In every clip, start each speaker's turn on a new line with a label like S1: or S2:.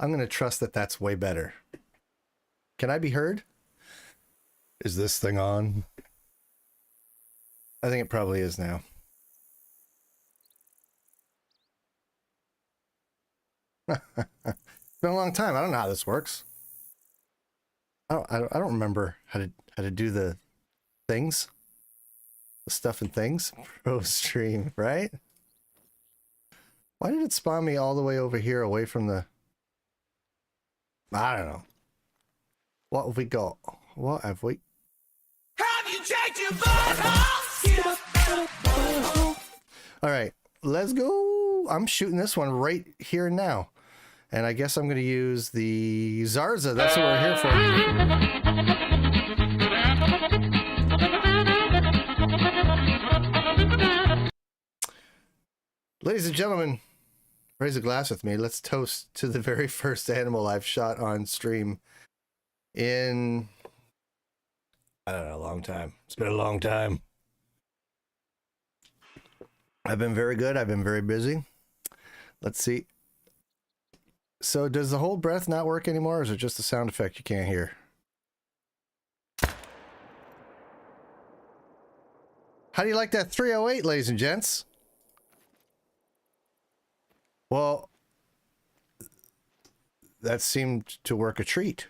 S1: I'm going to trust that that's way better. Can I be heard? Is this thing on? I think it probably is now. It's been a long time. I don't know how this works. I don't remember how to do the things. The stuff and things. Pro stream, right? Why did it spawn me all the way over here away from the... I don't know. What have we got? What have we... Have you checked your butthole? All right, let's go. I'm shooting this one right here and now. And I guess I'm going to use the Zarza. That's what we're here for. Ladies and gentlemen, raise a glass with me. Let's toast to the very first animal I've shot on stream in, I don't know, a long time. It's been a long time. I've been very good. I've been very busy. Let's see. So does the hold breath not work anymore, or is it just a sound effect you can't hear? How do you like that 308, ladies and gents? Well, that seemed to work a treat.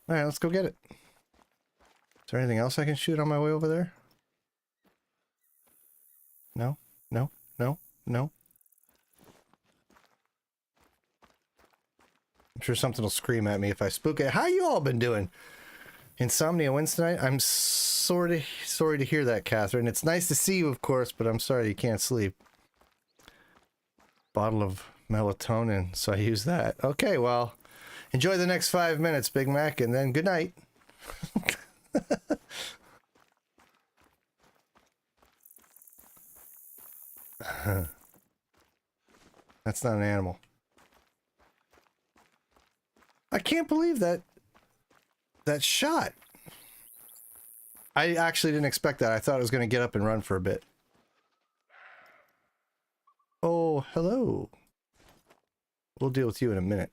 S1: All right, let's go get it. Is there anything else I can shoot on my way over there? No, no, no, no. I'm sure something will scream at me if I spook it. How you all been doing? Insomnia wins tonight? I'm sorry to hear that, Catherine. It's nice to see you, of course, but I'm sorry you can't sleep. Bottle of melatonin, so I use that. Okay, well, enjoy the next 5 minutes, Big Mac, and then good night. That's not an animal. I can't believe that shot. I actually didn't expect that. I thought it was going to get up and run for a bit. Oh, hello. We'll deal with you in a minute.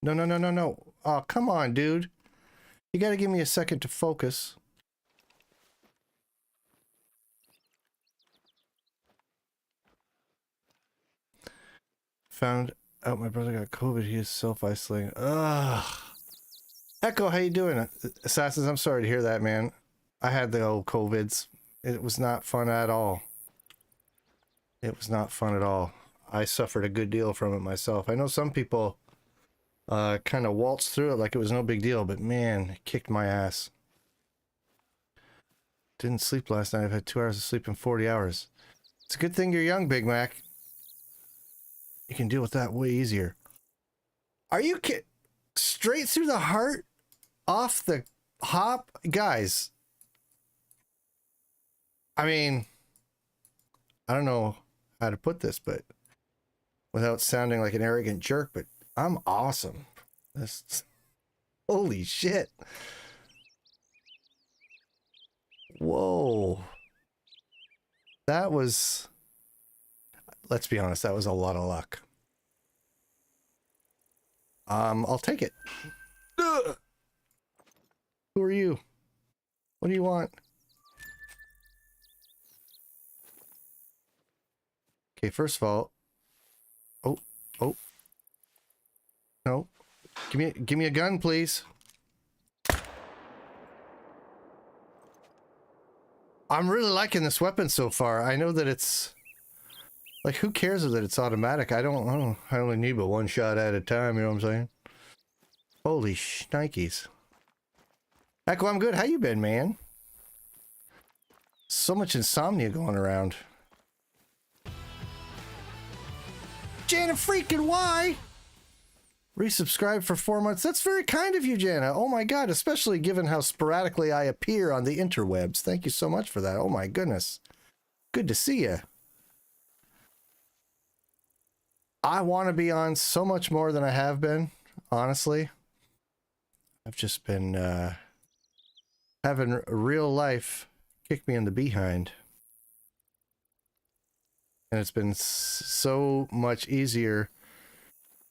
S1: No, no, no, no, no. Oh, come on, dude. You got to give me a second to focus. Found out my brother got COVID. He is self-isolating. Ugh. Echo, how you doing? Assassins, I'm sorry to hear that, man. I had the old COVIDs. It was not fun at all. It was not fun at all. I suffered a good deal from it myself. I know some people kind of waltzed through it like it was no big deal, but man, it kicked my ass. Didn't sleep last night. I've had 2 hours of sleep in 40 hours. It's a good thing you're young, Big Mac. You can deal with that way easier. Are you kidding? Straight through the heart? Off the hop? Guys. I mean, I don't know how to put this, but without sounding like an arrogant jerk, but I'm awesome. This, holy shit. Whoa. That was, let's be honest, that was a lot of luck. I'll take it. Ugh. Who are you? What do you want? Okay, first of all, oh, no, give me a gun, please. I'm really liking this weapon so far. I know that it's like, who cares that it's automatic? I only need but one shot at a time. You know what I'm saying? Holy shnikes. Echo, I'm good. How you been, man? So much insomnia going around. Jana freaking why? Resubscribe for 4 months. That's very kind of you, Jana. Oh my god, especially given how sporadically I appear on the interwebs. Thank you so much for that. Oh my goodness. Good to see you. I want to be on so much more than I have been, honestly. I've just been having real life kick me in the behind. And it's been so much easier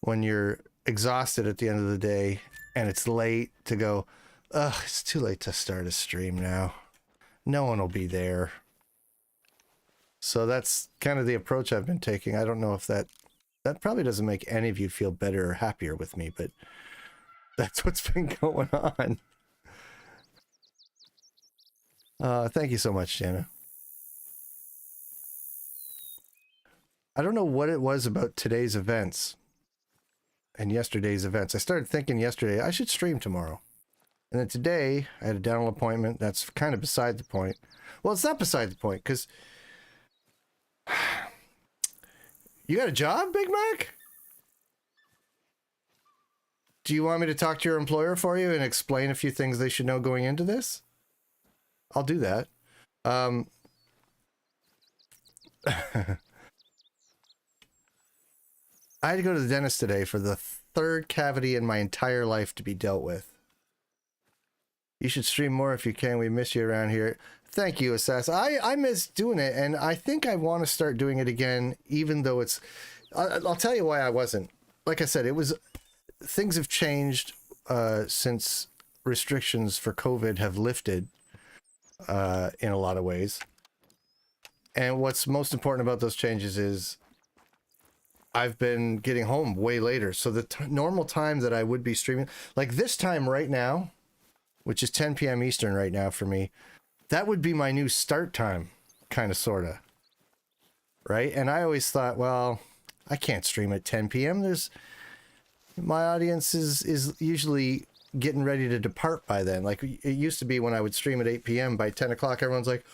S1: when you're exhausted at the end of the day and it's late to go, ugh, it's too late to start a stream now. No one will be there. So that's kind of the approach I've been taking. I don't know if that probably doesn't make any of you feel better or happier with me, but that's what's been going on. Thank you so much, Jana. I don't know what it was about today's events and yesterday's events. I started thinking yesterday, I should stream tomorrow. And then today, I had a dental appointment. That's kind of beside the point. Well, it's not beside the point, because you got a job, Big Mac? Do you want me to talk to your employer for you and explain a few things they should know going into this? I'll do that. I had to go to the dentist today for the third cavity in my entire life to be dealt with. You should stream more if you can. We miss you around here. Thank you, Assassin. I miss doing it, and I think I want to start doing it again, even though it's... I'll tell you why I wasn't. Like I said, things have changed since restrictions for COVID have lifted in a lot of ways. And what's most important about those changes is I've been getting home way later. So the normal time that I would be streaming, like this time right now, which is 10 p.m. Eastern right now for me, that would be my new start time, kind of, sort of. Right? And I always thought, well, I can't stream at 10 p.m. My audience is usually getting ready to depart by then. Like it used to be when I would stream at 8 p.m. by 10 o'clock, everyone's like,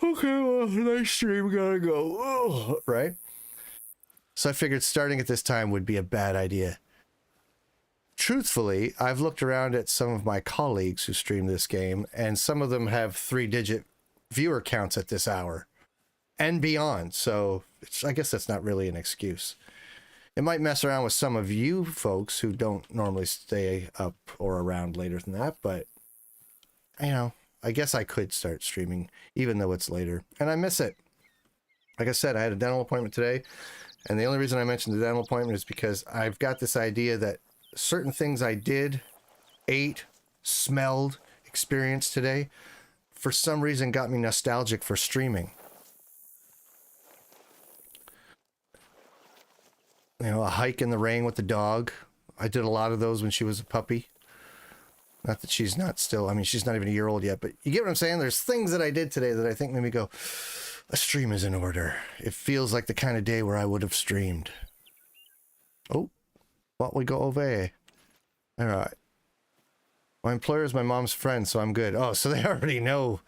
S1: okay, well, nice stream, gotta go. Ugh. Right? So I figured starting at this time would be a bad idea. Truthfully, I've looked around at some of my colleagues who stream this game, and some of them have 3-digit viewer counts at this hour and beyond. So I guess that's not really an excuse. It might mess around with some of you folks who don't normally stay up or around later than that, but you know, I guess I could start streaming even though it's later, and I miss it. Like I said, I had a dental appointment today, and the only reason I mentioned the dental appointment is because I've got this idea that certain things I did, ate, smelled, experienced today, for some reason got me nostalgic for streaming. You know, a hike in the rain with the dog. I did a lot of those when she was a puppy. Not that she's not still, I mean, she's not even a year old yet, but you get what I'm saying? There's things that I did today that I think made me go, a stream is in order. It feels like the kind of day where I would have streamed. Oh, what we go over? All right. My employer is my mom's friend, so I'm good. Oh, so they already know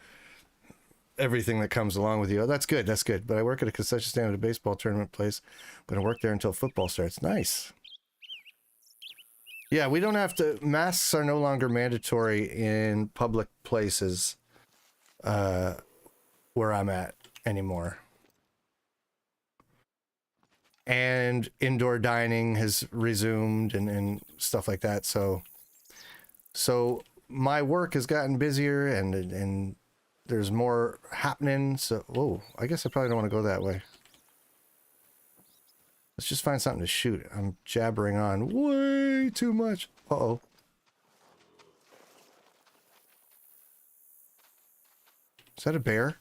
S1: everything that comes along with you. Oh, that's good. That's good. But I work at a concession stand at a baseball tournament place. I'm going to work there until football starts. Nice. Yeah, we don't have to... Masks are no longer mandatory in public places where I'm at anymore. And indoor dining has resumed and stuff like that. So my work has gotten busier and there's more happening. So, whoa, I guess I probably don't want to go that way. Let's just find something to shoot. I'm jabbering on way too much. Uh-oh. Is that a bear?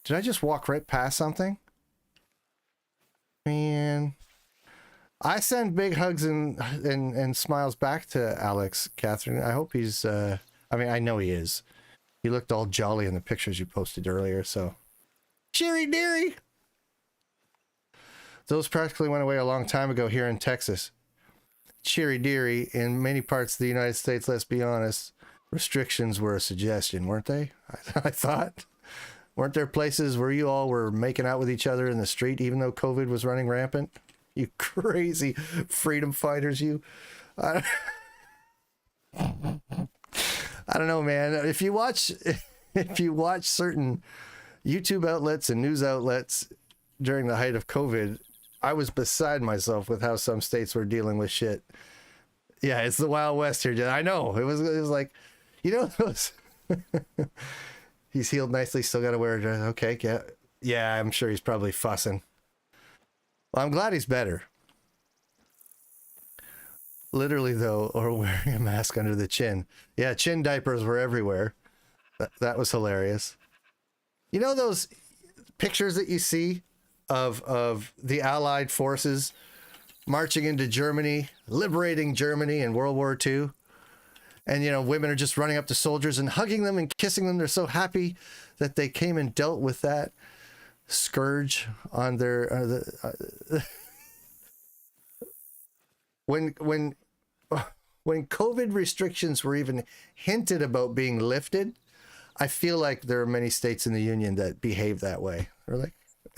S1: Did I just walk right past something? Man. I send big hugs and smiles back to Alex, Catherine. I hope he's, I mean, I know he is. He looked all jolly in the pictures you posted earlier, so. Cheery dearie! Those practically went away a long time ago here in Texas. Cheery dearie, in many parts of the United States, let's be honest, restrictions were a suggestion, weren't they? I thought. Weren't there places where you all were making out with each other in the street even though COVID was running rampant? You crazy freedom fighters, you. I don't know, man. If you watch certain YouTube outlets and news outlets during the height of COVID, I was beside myself with how some states were dealing with shit. Yeah, it's the Wild West here. I know. It was like, you know, those. He's healed nicely. Still got to wear a dress. Okay, yeah. Yeah, I'm sure he's probably fussing. Well, I'm glad he's better. Literally, though, or wearing a mask under the chin. Yeah, chin diapers were everywhere. That was hilarious. You know those pictures that you see of the Allied forces marching into Germany, liberating Germany in World War II? And, you know, women are just running up to soldiers and hugging them and kissing them. They're so happy that they came and dealt with that scourge on their... When COVID restrictions were even hinted about being lifted, I feel like there are many states in the union that behave that way. Or like,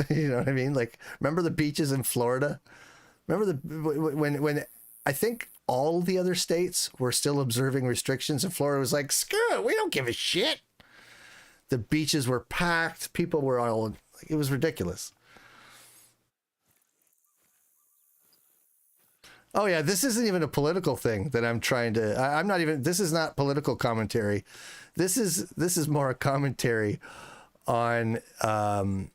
S1: you know what I mean? Like, remember the beaches in Florida? Remember when I think all the other states were still observing restrictions and Florida was like, screw it, we don't give a shit. The beaches were packed. People were all, it was ridiculous. Oh yeah, this isn't even a political thing that I'm trying to, I'm not even, this is not political commentary. This is more a commentary on, I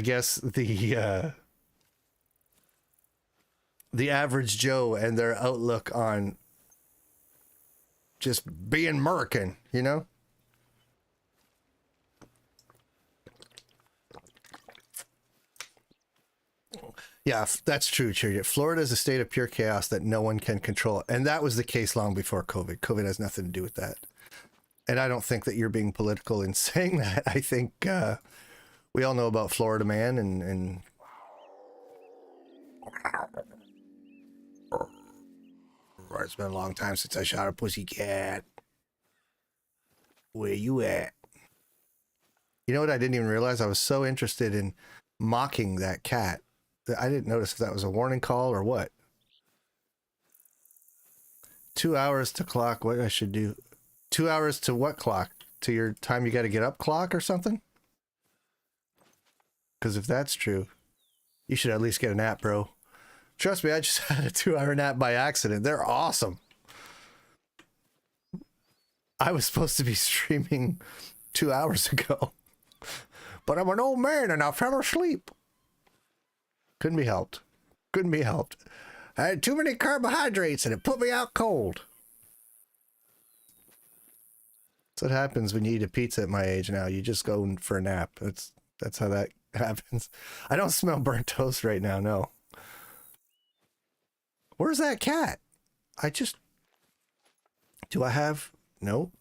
S1: guess the average Joe and their outlook on just being American, you know? Yeah, that's true, Cheer. Florida is a state of pure chaos that no one can control. And that was the case long before COVID. COVID has nothing to do with that. And I don't think that you're being political in saying that. I think we all know about Florida Man and it's been a long time since I shot a pussycat. Where you at? You know what? I didn't even realize I was so interested in mocking that cat that I didn't notice if that was a warning call or what. 2 hours to clock what I should do. 2 hours to what clock? To your time you got to get up clock or something? Because if that's true, you should at least get a nap, bro. Trust me, I just had a 2-hour nap by accident. They're awesome. I was supposed to be streaming 2 hours ago, but I'm an old man and I fell asleep. Couldn't be helped. Couldn't be helped. I had too many carbohydrates and it put me out cold. That's what happens when you eat a pizza at my age now. You just go for a nap. That's how that happens. I don't smell burnt toast right now, no. Where's that cat? Do I have... Nope.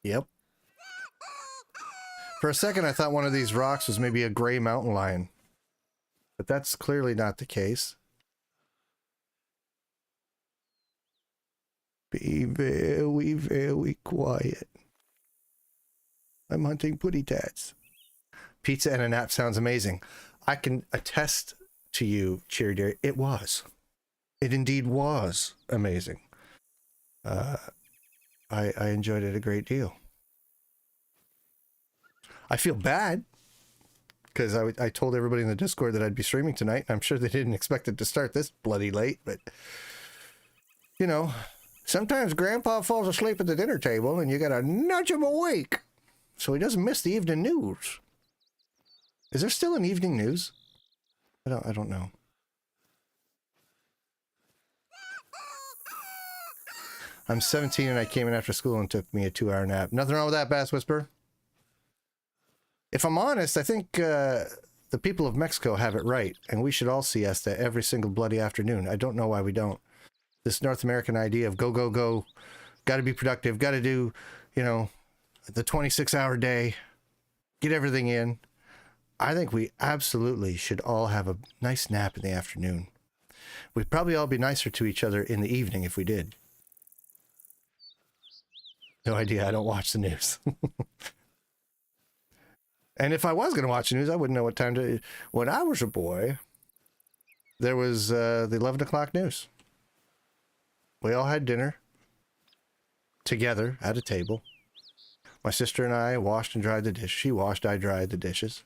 S1: Yep. For a second, I thought one of these rocks was maybe a gray mountain lion. But that's clearly not the case. Be very, very quiet. I'm hunting putty tats. Pizza and a nap sounds amazing. I can attest to you, Cherry Deer. It was. It indeed was amazing. I enjoyed it a great deal. I feel bad because I told everybody in the Discord that I'd be streaming tonight. I'm sure they didn't expect it to start this bloody late, but you know, sometimes Grandpa falls asleep at the dinner table and you gotta nudge him awake so he doesn't miss the evening news. Is there still an evening news? I don't know. I'm 17 and I came in after school and took me a 2-hour nap. Nothing wrong with that, Bass Whisper. If I'm honest, I think the people of Mexico have it right, and we should all siesta every single bloody afternoon. I don't know why we don't. This North American idea of go, go, go, got to be productive, got to do, you know, the 26-hour day, get everything in. I think we absolutely should all have a nice nap in the afternoon. We'd probably all be nicer to each other in the evening if we did. No idea. I don't watch the news. And if I was going to watch the news, I wouldn't know what time to... When I was a boy, there was the 11 o'clock news. We all had dinner together at a table. My sister and I washed and dried the dishes. She washed, I dried the dishes.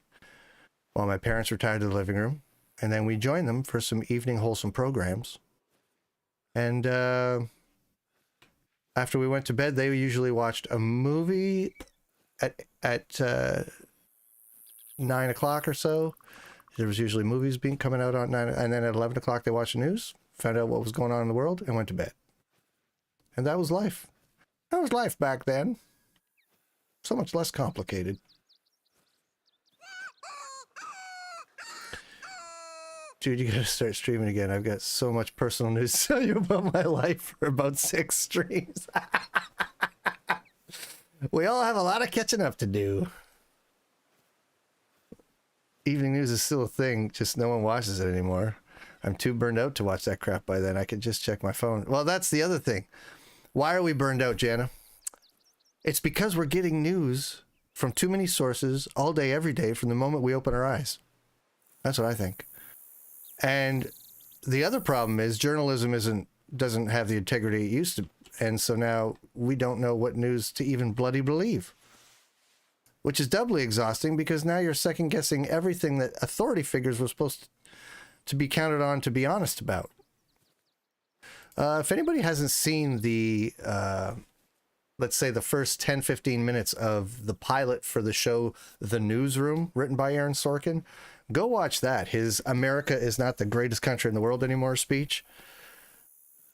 S1: while my parents retired to the living room. And then we joined them for some evening wholesome programs. And after we went to bed, they usually watched a movie at 9 o'clock or so. There was usually movies coming out on 9, and then at 11 o'clock they watched the news, found out what was going on in the world, and went to bed. And that was life. That was life back then. So much less complicated. Dude, you gotta start streaming again. I've got so much personal news to tell you about my life for about 6 streams. We all have a lot of catching up to do. Evening news is still a thing, just no one watches it anymore. I'm too burned out to watch that crap by then. I can just check my phone. Well, that's the other thing. Why are we burned out, Jana? It's because we're getting news from too many sources all day, every day, from the moment we open our eyes. That's what I think. And the other problem is journalism doesn't have the integrity it used to. And so now we don't know what news to even bloody believe, which is doubly exhausting because now you're second guessing everything that authority figures were supposed to be counted on to be honest about. If anybody hasn't seen the, let's say the first 10, 15 minutes of the pilot for the show, The Newsroom, written by Aaron Sorkin, go watch that. His "America is not the greatest country in the world anymore" speech.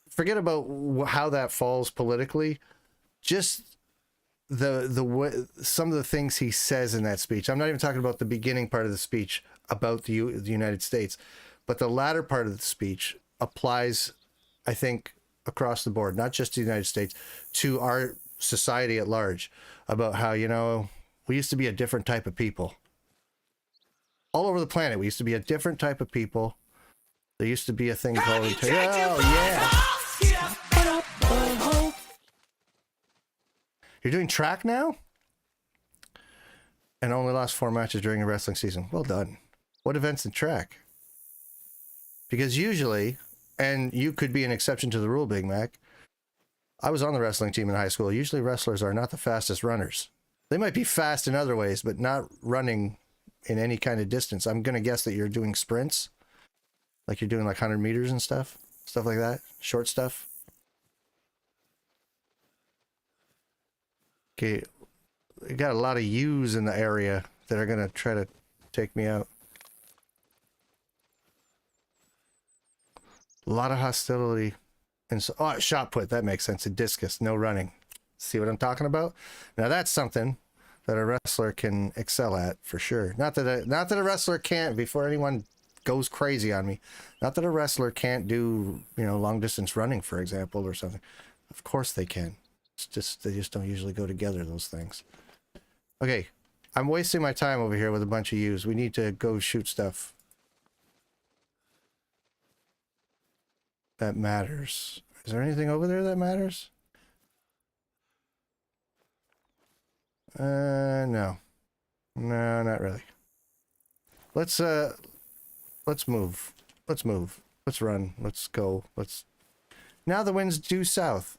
S1: Forget about how that falls politically. Just the some of the things he says in that speech. I'm not even talking about the beginning part of the speech about the United States, but the latter part of the speech applies, I think, across the board, not just the United States, to our society at large, about how, you know, we used to be a different type of people. All over the planet, we used to be a different type of people. There used to be a thing called... Oh, yeah! You're doing track now? And only lost 4 matches during a wrestling season. Well done. What events in track? Because usually, and you could be an exception to the rule, Big Mac, I was on the wrestling team in high school. Usually wrestlers are not the fastest runners. They might be fast in other ways, but not running in any kind of distance. I'm going to guess that you're doing sprints, like you're doing like 100 meters and stuff like that, short stuff. Okay, we got a lot of U's in the area that are going to try to take me out. A lot of hostility. And so, oh, shot put, that makes sense. A discus, no running. See what I'm talking about? Now that's something that a wrestler can excel at for sure. Not that a wrestler can't, before anyone goes crazy on me, not that a wrestler can't do, you know, long distance running, for example, or something. Of course they can. It's just, they just don't usually go together, those things. Okay, I'm wasting my time over here with a bunch of U's. We need to go shoot stuff that matters. Is there anything over there that matters? No. No, not really. Let's move. Let's move. Let's run. Let's go. Let's... Now the wind's due south.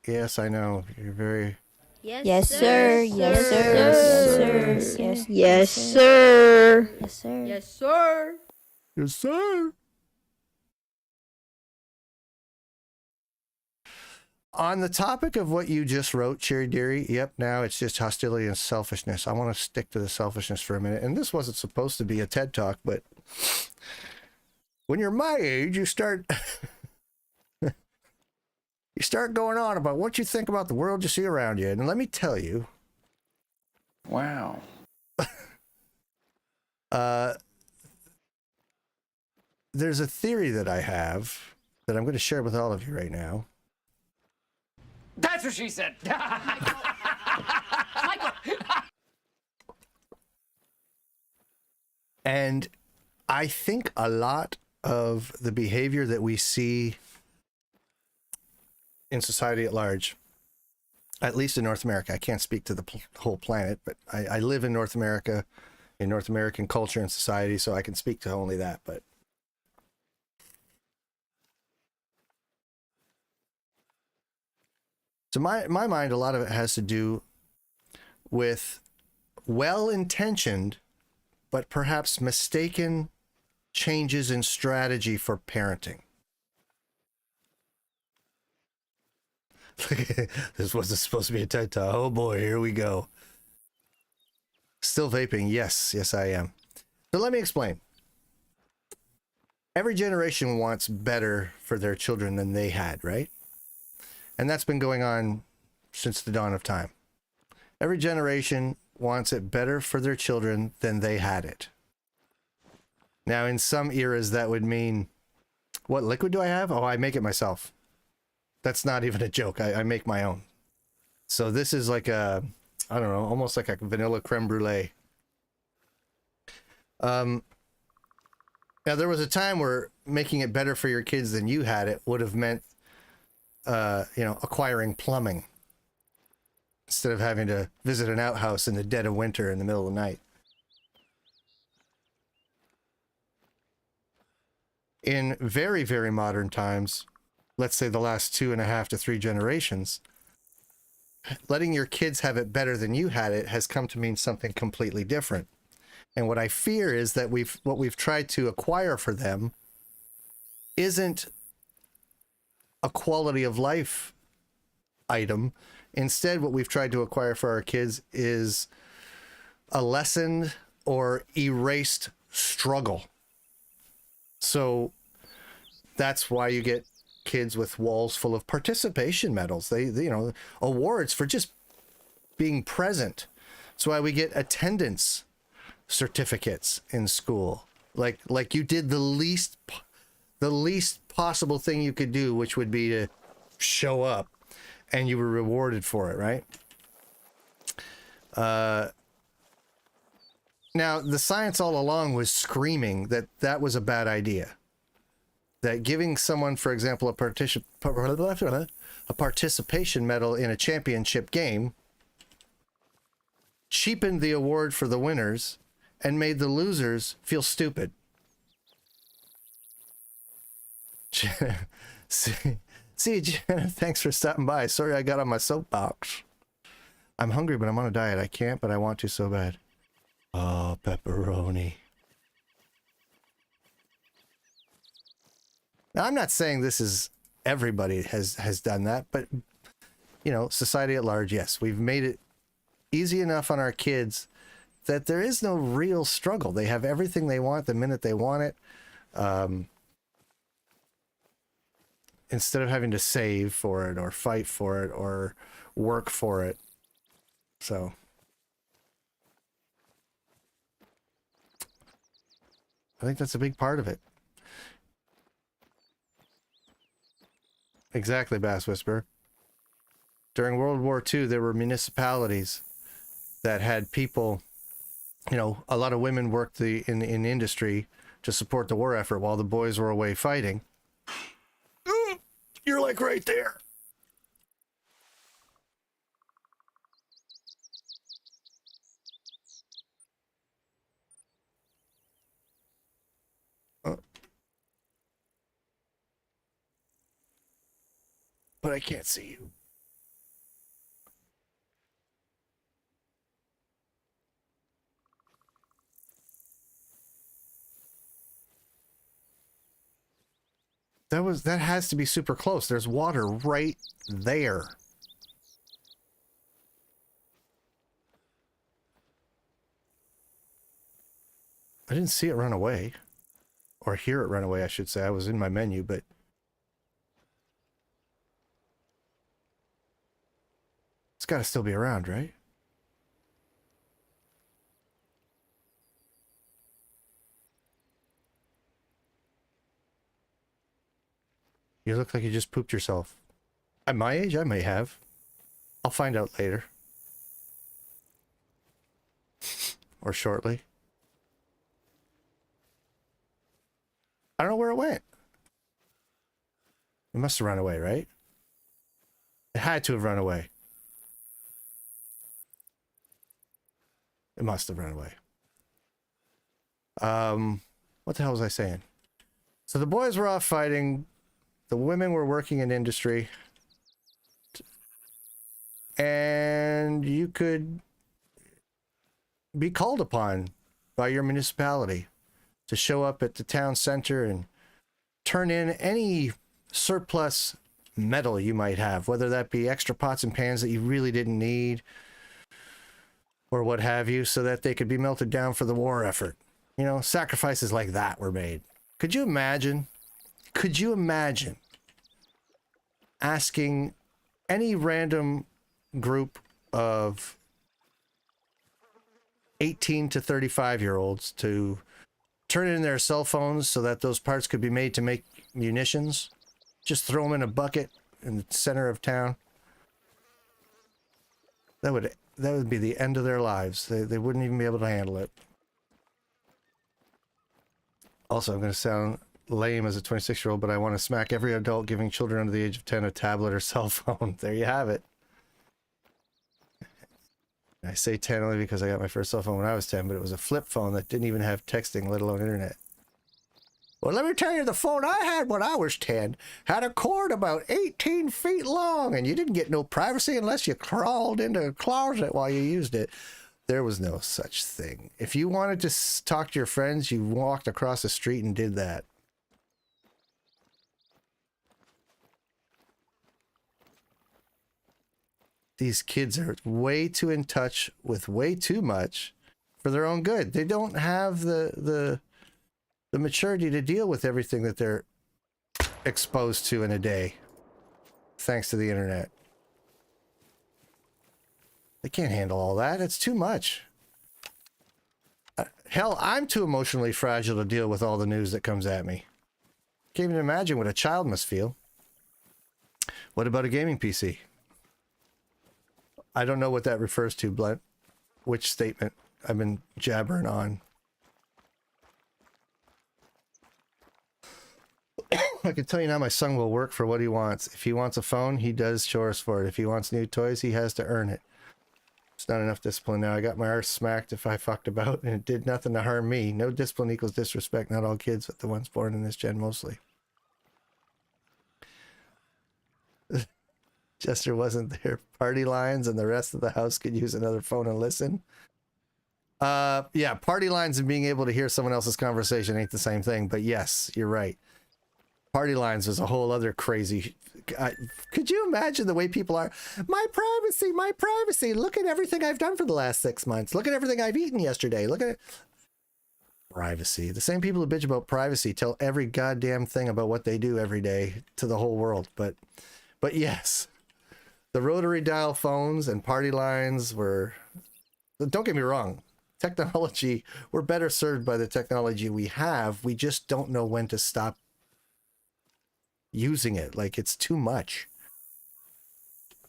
S1: Yes, I know. You're very...
S2: Yes, sir. Yes, sir. Yes, sir. Yes, sir. Yes, sir.
S3: Yes, sir.
S1: Yes, sir. On the topic of what you just wrote, Cherry Deary, yep, now it's just hostility and selfishness. I want to stick to the selfishness for a minute. And this wasn't supposed to be a TED Talk, but when you're my age, you start you start going on about what you think about the world you see around you. And let me tell you.
S4: Wow.
S1: There's a theory that I have that I'm going to share with all of you right now.
S4: That's what she said.
S1: And I think a lot of the behavior that we see in society at large, at least in North America, I can't speak to the whole planet, but I live in North America, in North American culture and society, so I can speak to only that. But to my mind, a lot of it has to do with well-intentioned but perhaps mistaken changes in strategy for parenting. This wasn't supposed to be a TED Talk. Oh boy, here we go. Still vaping. Yes, I am. So let me explain. Every generation wants better for their children than they had, right? And that's been going on since the dawn of time. Every generation wants it better for their children than they had it. Now, in some eras, that would mean, what liquid do I have? Oh, I make it myself. That's not even a joke. I make my own. So this is like a, I don't know, almost like a vanilla creme brulee. Now, there was a time where making it better for your kids than you had it would have meant, acquiring plumbing instead of having to visit an outhouse in the dead of winter in the middle of the night. In very, very modern times, let's say the last 2.5 to 3 generations, letting your kids have it better than you had it has come to mean something completely different. And what I fear is that what we've tried to acquire for them isn't a quality of life item. Instead, what we've tried to acquire for our kids is a lessened or erased struggle. So that's why you get kids with walls full of participation medals. They awards for just being present. That's why we get attendance certificates in school. Like you did the least possible thing you could do, which would be to show up, and you were rewarded for it, right? Now, the science all along was screaming that that was a bad idea. That giving someone, for example, a participation medal in a championship game cheapened the award for the winners and made the losers feel stupid. See, Jenna, thanks for stopping by. Sorry I got on my soapbox. I'm hungry, but I'm on a diet. I can't, but I want to so bad. Oh, pepperoni. Now, I'm not saying this is everybody has done that, but, society at large, yes. We've made it easy enough on our kids that there is no real struggle. They have everything they want the minute they want it. Instead of having to save for it or fight for it or work for it. So I think that's a big part of it. Exactly, Bass Whisperer. During World War II, there were municipalities that had people, a lot of women worked in industry to support the war effort while the boys were away fighting. You're like right there. But I can't see you. That has to be super close. There's water right there. I didn't see it run away. Or hear it run away, I should say. I was in my menu, but it's got to still be around, right? You look like you just pooped yourself. At my age, I may have. I'll find out later. Or shortly. I don't know where it went. It must have run away, right? It had to have run away. It must have run away. What the hell was I saying? So the boys were off fighting. The women were working in industry. And you could be called upon by your municipality to show up at the town center and turn in any surplus metal you might have, whether that be extra pots and pans that you really didn't need or what have you, so that they could be melted down for the war effort. You know, sacrifices like that were made. Could you imagine? Could you imagine asking any random group of 18 to 35-year-olds to turn in their cell phones so that those parts could be made to make munitions? Just throw them in a bucket in the center of town. That would be the end of their lives. They wouldn't even be able to handle it. Also, I'm going to sound lame as a 26-year-old, but I want to smack every adult giving children under the age of 10 a tablet or cell phone. There you have it. I say 10 only because I got my first cell phone when I was 10, but it was a flip phone that didn't even have texting, let alone internet. Well, let me tell you, the phone I had when I was 10 had a cord about 18 feet long, and you didn't get no privacy unless you crawled into a closet while you used it. There was no such thing. If you wanted to talk to your friends, you walked across the street and did that. These kids are way too in touch with way too much for their own good. They don't have the maturity to deal with everything that they're exposed to in a day, thanks to the internet. They can't handle all that. It's too much. Hell, I'm too emotionally fragile to deal with all the news that comes at me. Can't even imagine what a child must feel. What about a gaming PC? I don't know what that refers to, Blunt. Which statement I've been jabbering on. I can tell you now, my son will work for what he wants. If he wants a phone, he does chores for it. If he wants new toys, he has to earn it. It's not enough discipline now. I got my arse smacked if I fucked about, and it did nothing to harm me. No discipline equals disrespect. Not all kids, but the ones born in this gen mostly. Jester wasn't there. Party lines and the rest of the house could use another phone and listen. Yeah, party lines and being able to hear someone else's conversation ain't the same thing, but yes, you're right. Party lines was a whole other crazy... could you imagine the way people are? My privacy, my privacy. Look at everything I've done for the last 6 months. Look at everything I've eaten yesterday. Look at it. Privacy. The same people who bitch about privacy tell every goddamn thing about what they do every day to the whole world. But yes, the rotary dial phones and party lines were... Don't get me wrong. Technology, we're better served by the technology we have. We just don't know when to stop using it. Like, it's too much.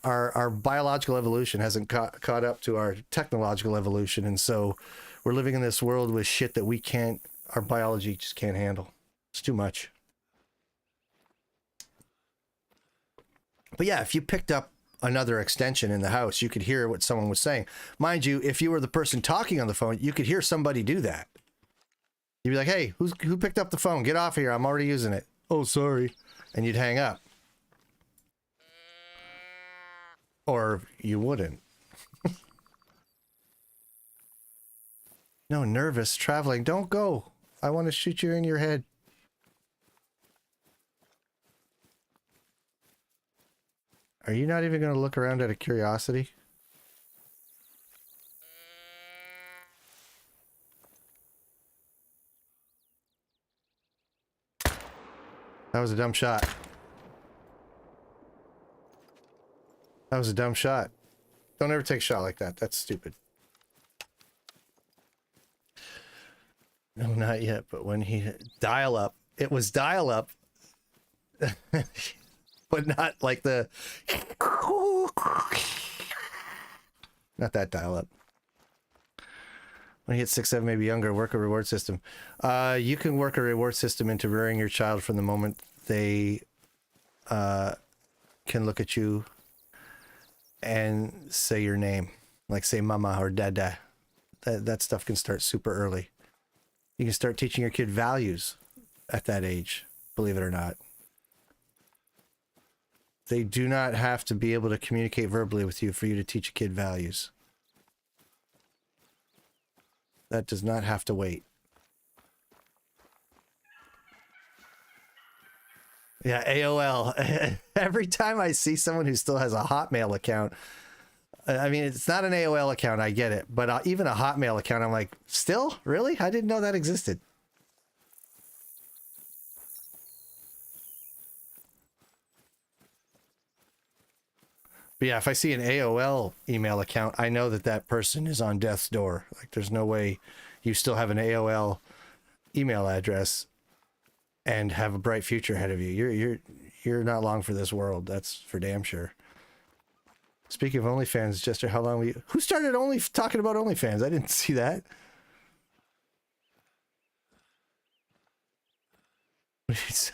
S1: Our biological evolution hasn't caught up to our technological evolution, and so we're living in this world with shit that we can't, our biology just can't handle. It's too much. But yeah, if you picked up another extension in the house, you could hear what someone was saying. Mind you, if you were the person talking on the phone, you could hear somebody do that. You'd be like, hey, who picked up the phone? Get off of here. I'm already using it. Oh, sorry. And you'd hang up. Or you wouldn't. No, nervous traveling. Don't go. I want to shoot you in your head. Are you not even going to look around out of curiosity? That was a dumb shot. That was a dumb shot. Don't ever take a shot like that. That's stupid. No, not yet, but when he... Dial up. It was dial up. But not like the... Not that dial up. When he hits 6, 7, maybe younger, work a reward system. You can work a reward system into rearing your child from the moment they can look at you and say your name. Like say mama or dada. That stuff can start super early. You can start teaching your kid values at that age, believe it or not. They do not have to be able to communicate verbally with you for you to teach a kid values. That does not have to wait. Yeah, AOL. Every time I see someone who still has a Hotmail account, I mean, it's not an AOL account, I get it, but even a Hotmail account, I'm like, still? Really? I didn't know that existed. But yeah, if I see an AOL email account, I know that that person is on death's door. Like, there's no way you still have an AOL email address and have a bright future ahead of you. You're not long for this world. That's for damn sure. Speaking of OnlyFans, Jester, how long who started talking about OnlyFans? I didn't see that.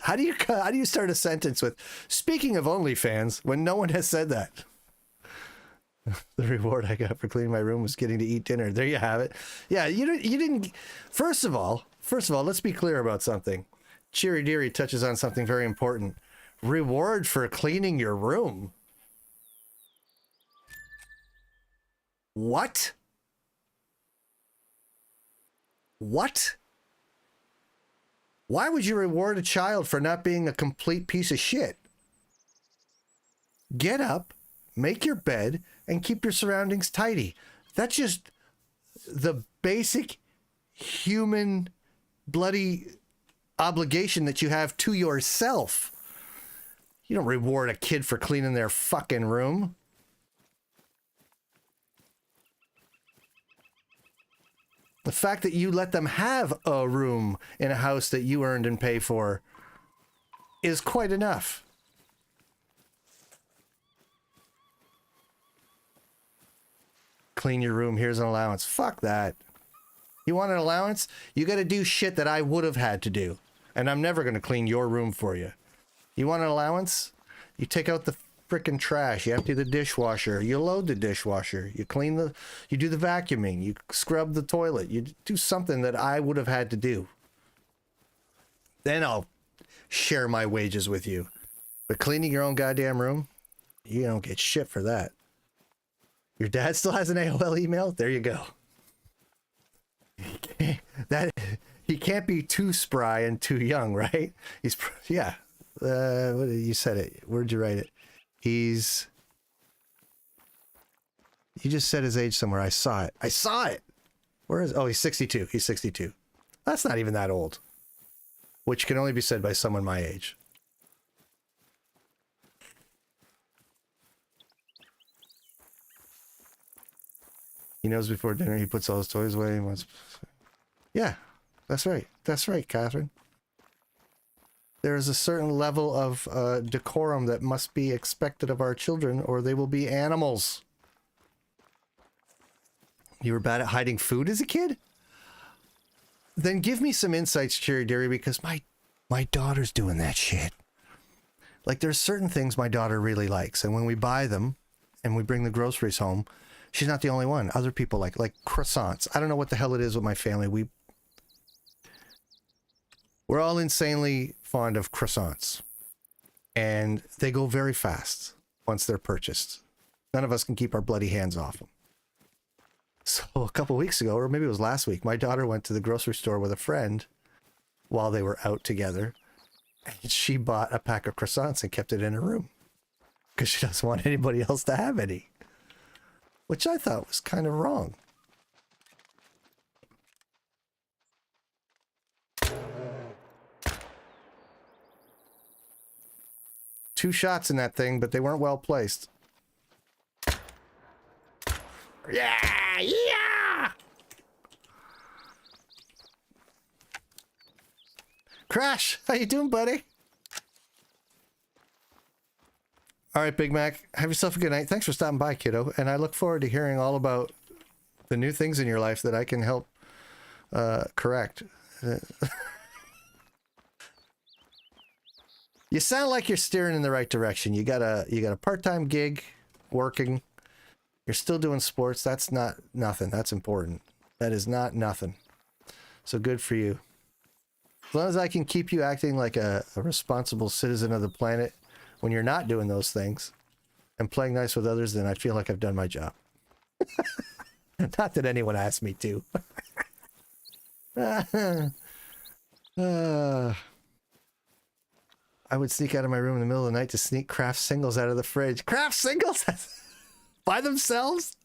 S1: How do you start a sentence with "Speaking of OnlyFans" when no one has said that? The reward I got for cleaning my room was getting to eat dinner. There you have it. Yeah, you didn't. First of all, let's be clear about something. Cheery Deary touches on something very important. Reward for cleaning your room. What? What? Why would you reward a child for not being a complete piece of shit? Get up, make your bed, and keep your surroundings tidy. That's just the basic human bloody obligation that you have to yourself. You don't reward a kid for cleaning their fucking room. The fact that you let them have a room in a house that you earned and pay for is quite enough. Clean your room, here's an allowance. Fuck that. You want an allowance? You got to do shit that I would have had to do. And I'm never going to clean your room for you. You want an allowance? You take out the frickin' trash. You empty the dishwasher. You load the dishwasher. You do the vacuuming. You scrub the toilet. You do something that I would have had to do. Then I'll share my wages with you. But cleaning your own goddamn room, you don't get shit for that. Your dad still has an AOL email? There you go. He can't be too spry and too young, right? Yeah. What you said it? Where'd you write it? You just said his age somewhere. I saw it. Where is? Oh, he's 62. He's 62. That's not even that old. Which can only be said by someone my age. He knows before dinner he puts all his toys away and wants... Yeah, that's right. That's right, Catherine. There is a certain level of decorum that must be expected of our children, or they will be animals. You were bad at hiding food as a kid? Then give me some insights, Cherry Dairy, because my daughter's doing that shit. Like, there's certain things my daughter really likes, and when we buy them and we bring the groceries home, she's not the only one. Other people like croissants. I don't know what the hell it is with my family. We're all insanely fond of croissants, and they go very fast once they're purchased. None of us can keep our bloody hands off them. So a couple weeks ago, or maybe it was last week, my daughter went to the grocery store with a friend while they were out together, and she bought a pack of croissants and kept it in her room because she doesn't want anybody else to have any, which I thought was kind of wrong. Two shots in that thing, but they weren't well placed. Yeah! Yeah! Crash! How you doing, buddy? All right, Big Mac. Have yourself a good night. Thanks for stopping by, kiddo. And I look forward to hearing all about the new things in your life that I can help correct. You sound like you're steering in the right direction. You got a part-time gig working. You're still doing sports. That's not nothing. That's important. That is not nothing. So good for you. As long as I can keep you acting like a responsible citizen of the planet when you're not doing those things and playing nice with others, then I feel like I've done my job. Not that anyone asked me to. I would sneak out of my room in the middle of the night to sneak craft singles out of the fridge. Craft singles? By themselves?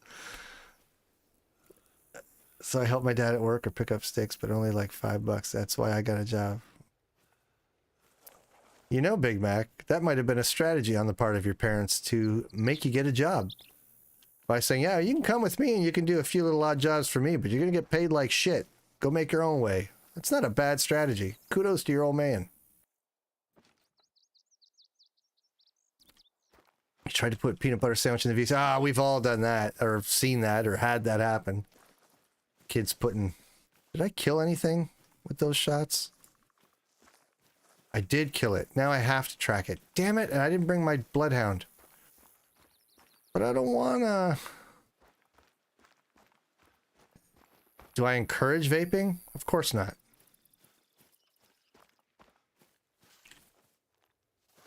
S1: So I help my dad at work or pick up sticks, but only like $5. That's why I got a job. You know, Big Mac, that might have been a strategy on the part of your parents to make you get a job. By saying, yeah, you can come with me and you can do a few little odd jobs for me, but you're going to get paid like shit. Go make your own way. That's not a bad strategy. Kudos to your old man. You tried to put peanut butter sandwich in the VC. Ah, we've all done that, or seen that, or had that happen. Kids putting... Did I kill anything with those shots? I did kill it. Now I have to track it. Damn it, and I didn't bring my bloodhound. But I don't wanna... Do I encourage vaping? Of course not.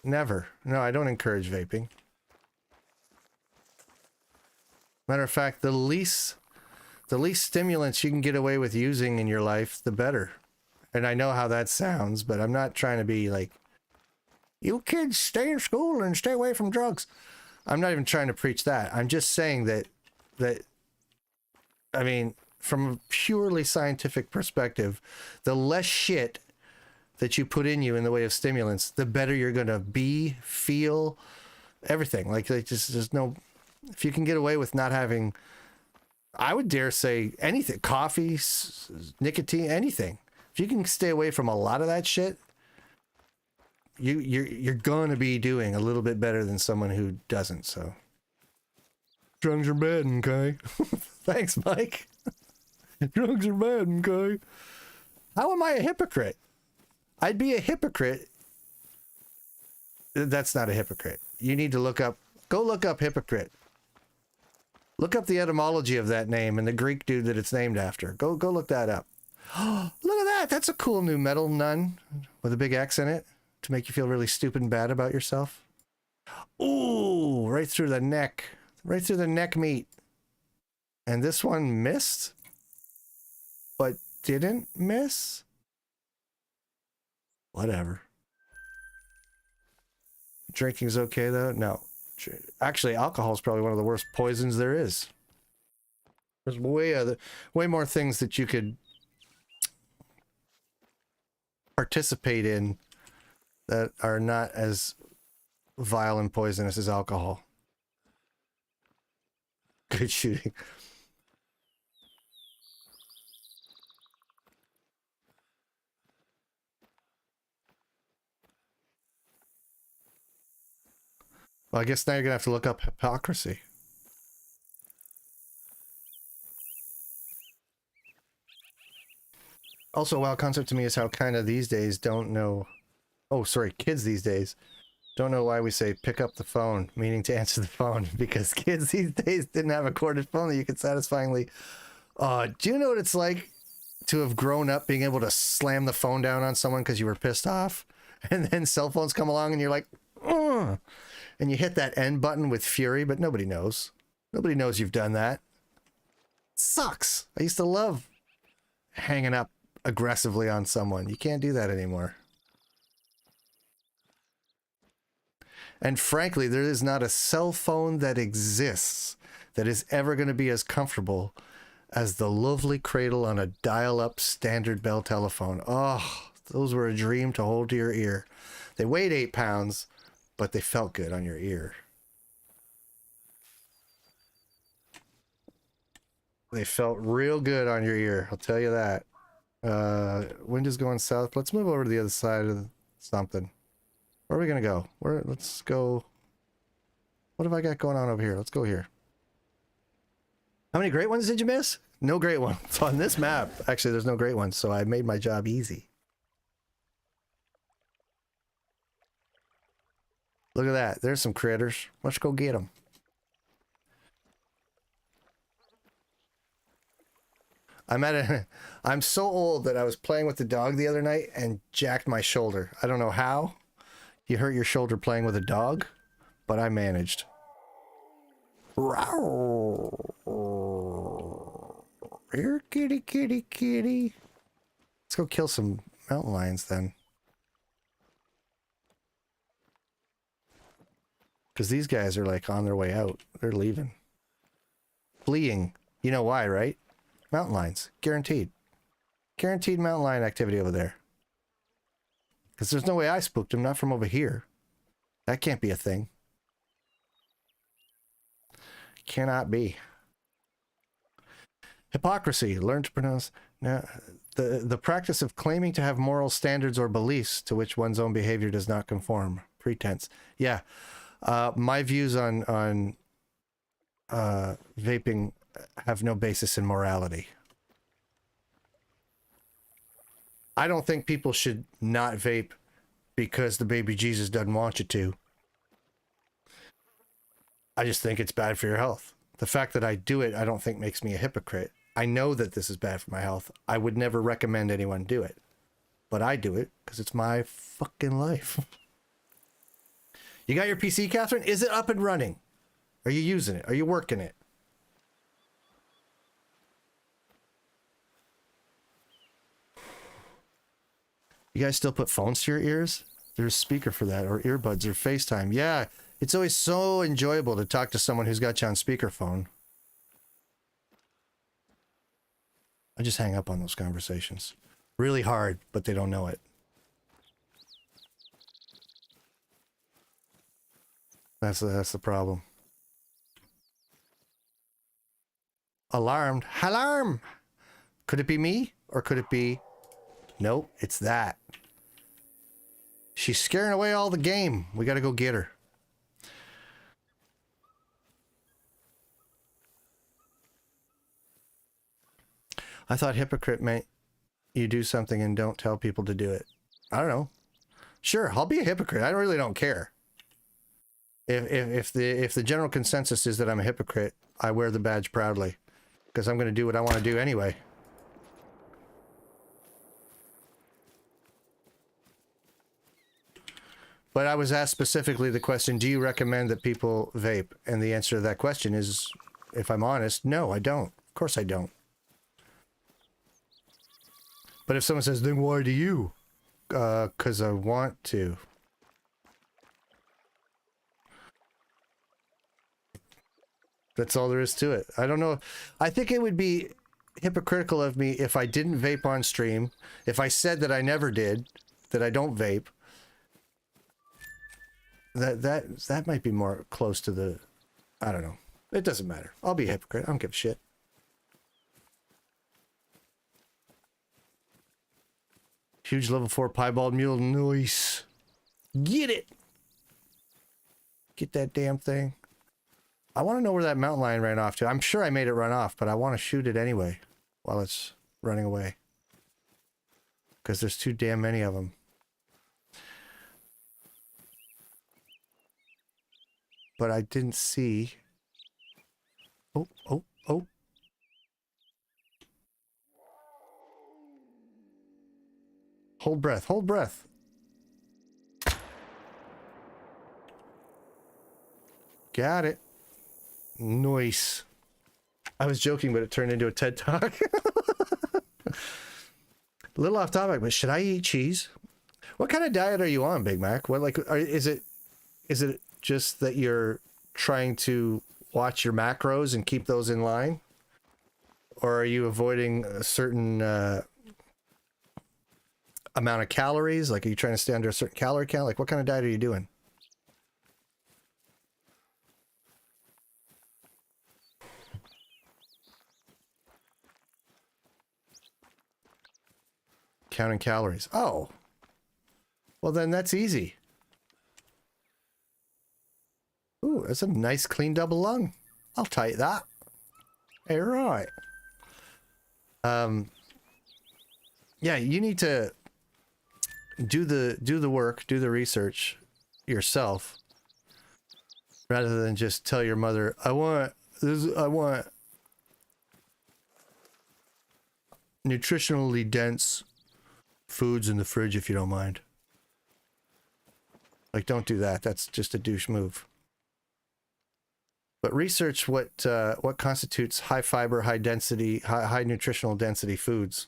S1: Never. No, I don't encourage vaping. Matter of fact, the least stimulants you can get away with using in your life, the better. And I know how that sounds, but I'm not trying to be like, you kids stay in school and stay away from drugs. I'm not even trying to preach that. I'm just saying that I mean, from a purely scientific perspective, the less shit that you put in you in the way of stimulants, the better you're going to be, feel, everything. Like, there's no... If you can get away with not having, I would dare say anything, coffee, nicotine, anything. If you can stay away from a lot of that shit, you're going to be doing a little bit better than someone who doesn't. So, drugs are bad, okay? Thanks, Mike. Drugs are bad, okay? How am I a hypocrite? I'd be a hypocrite. That's not a hypocrite. You need to go look up hypocrite. Look up the etymology of that name and the Greek dude that it's named after. Go look that up. Look at that. That's a cool new metal nun with a big X in it to make you feel really stupid and bad about yourself. Ooh, right through the neck. Right through the neck meat. And this one missed, but didn't miss. Whatever. Drinking's okay though? No. Actually, alcohol is probably one of the worst poisons there is. There's way more things that you could participate in that are not as vile and poisonous as alcohol. Good shooting. Well, I guess now you're gonna have to look up hypocrisy. Also, a wild concept to me is how kind of these days don't know... Oh, sorry, kids these days don't know why we say pick up the phone, meaning to answer the phone, because kids these days didn't have a corded phone that you could satisfyingly... do you know what it's like to have grown up being able to slam the phone down on someone because you were pissed off? And then cell phones come along and you're like, ugh! And you hit that end button with fury, but nobody knows. Nobody knows you've done that. It sucks. I used to love hanging up aggressively on someone. You can't do that anymore. And frankly, there is not a cell phone that exists that is ever going to be as comfortable as the lovely cradle on a dial-up standard bell telephone. Oh, those were a dream to hold to your ear. They weighed 8 pounds, but they felt good on your ear. They felt real good on your ear, I'll tell you that. Wind is going south. Let's move over to the other side of something. Where are we gonna go? Let's go. What have I got going on over here? Let's go here. How many great ones did you miss? No great ones. So on this map, actually, there's no great ones, so I made my job easy. Look at that. There's some critters. Let's go get them. I'm so old that I was playing with the dog the other night and jacked my shoulder. I don't know how. You hurt your shoulder playing with a dog, but I managed. Here, kitty, kitty, kitty. Let's go kill some mountain lions then. Because these guys are like on their way out. They're leaving. Fleeing. You know why, right? Mountain lions. Guaranteed. Guaranteed mountain lion activity over there. Because there's no way I spooked them, not from over here. That can't be a thing. Cannot be. Hypocrisy. Learn to pronounce. Now, the practice of claiming to have moral standards or beliefs to which one's own behavior does not conform. Pretense. Yeah. My views on vaping have no basis in morality. I don't think people should not vape because the baby Jesus doesn't want you to. I just think it's bad for your health. The fact that I do it, I don't think makes me a hypocrite. I know that this is bad for my health. I would never recommend anyone do it. But I do it because it's my fucking life. You got your PC, Catherine? Is it up and running? Are you using it? Are you working it? You guys still put phones to your ears? There's a speaker for that, or earbuds, or FaceTime. Yeah, it's always so enjoyable to talk to someone who's got you on speakerphone. I just hang up on those conversations. Really hard, but they don't know it. That's the problem. Alarmed. Alarm! Could it be me? Or could it be... Nope, it's that. She's scaring away all the game. We gotta go get her. I thought hypocrite meant you do something and don't tell people to do it. I don't know. Sure, I'll be a hypocrite. I really don't care. If the general consensus is that I'm a hypocrite, I wear the badge proudly. Because I'm going to do what I want to do anyway. But I was asked specifically the question, do you recommend that people vape? And the answer to that question is, if I'm honest, no, I don't. Of course I don't. But if someone says, then why do you? 'Cause I want to. That's all there is to it. I don't know. I think it would be hypocritical of me if I didn't vape on stream. If I said that I never did, that I don't vape. That might be more close to the... I don't know. It doesn't matter. I'll be a hypocrite. I don't give a shit. Huge level 4 piebald mule. Nice. Get it! Get that damn thing. I want to know where that mountain lion ran off to. I'm sure I made it run off, but I want to shoot it anyway while it's running away. Because there's too damn many of them. But I didn't see... Oh, oh, oh. Hold breath, hold breath. Got it. Nice. I was joking, but it turned into a TED Talk. A little off topic, but should I eat cheese? What kind of diet are you on, Big Mac? What is it just that you're trying to watch your macros and keep those in line? Or are you avoiding a certain amount of calories? Like, are you trying to stay under a certain calorie count? Like, what kind of diet are you doing? Counting calories. Oh. Well, then that's easy. Ooh, that's a nice clean double lung. I'll take that. All right. Yeah, you need to do the work, do the research yourself, rather than just tell your mother, I want nutritionally dense foods in the fridge, if you don't mind. Like, don't do that. That's just a douche move. But research what constitutes high fiber, high density, high nutritional density foods.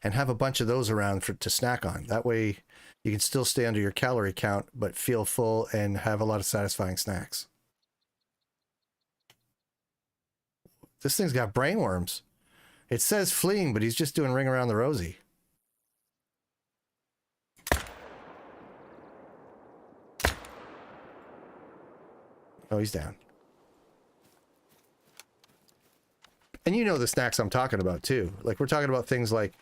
S1: and have a bunch of those around to snack on. That way you can still stay under your calorie count, but feel full and have a lot of satisfying snacks. This thing's got brainworms. It says fleeing, but he's just doing ring around the rosy. Oh, he's down. And you know the snacks I'm talking about too. Like, we're talking about things like,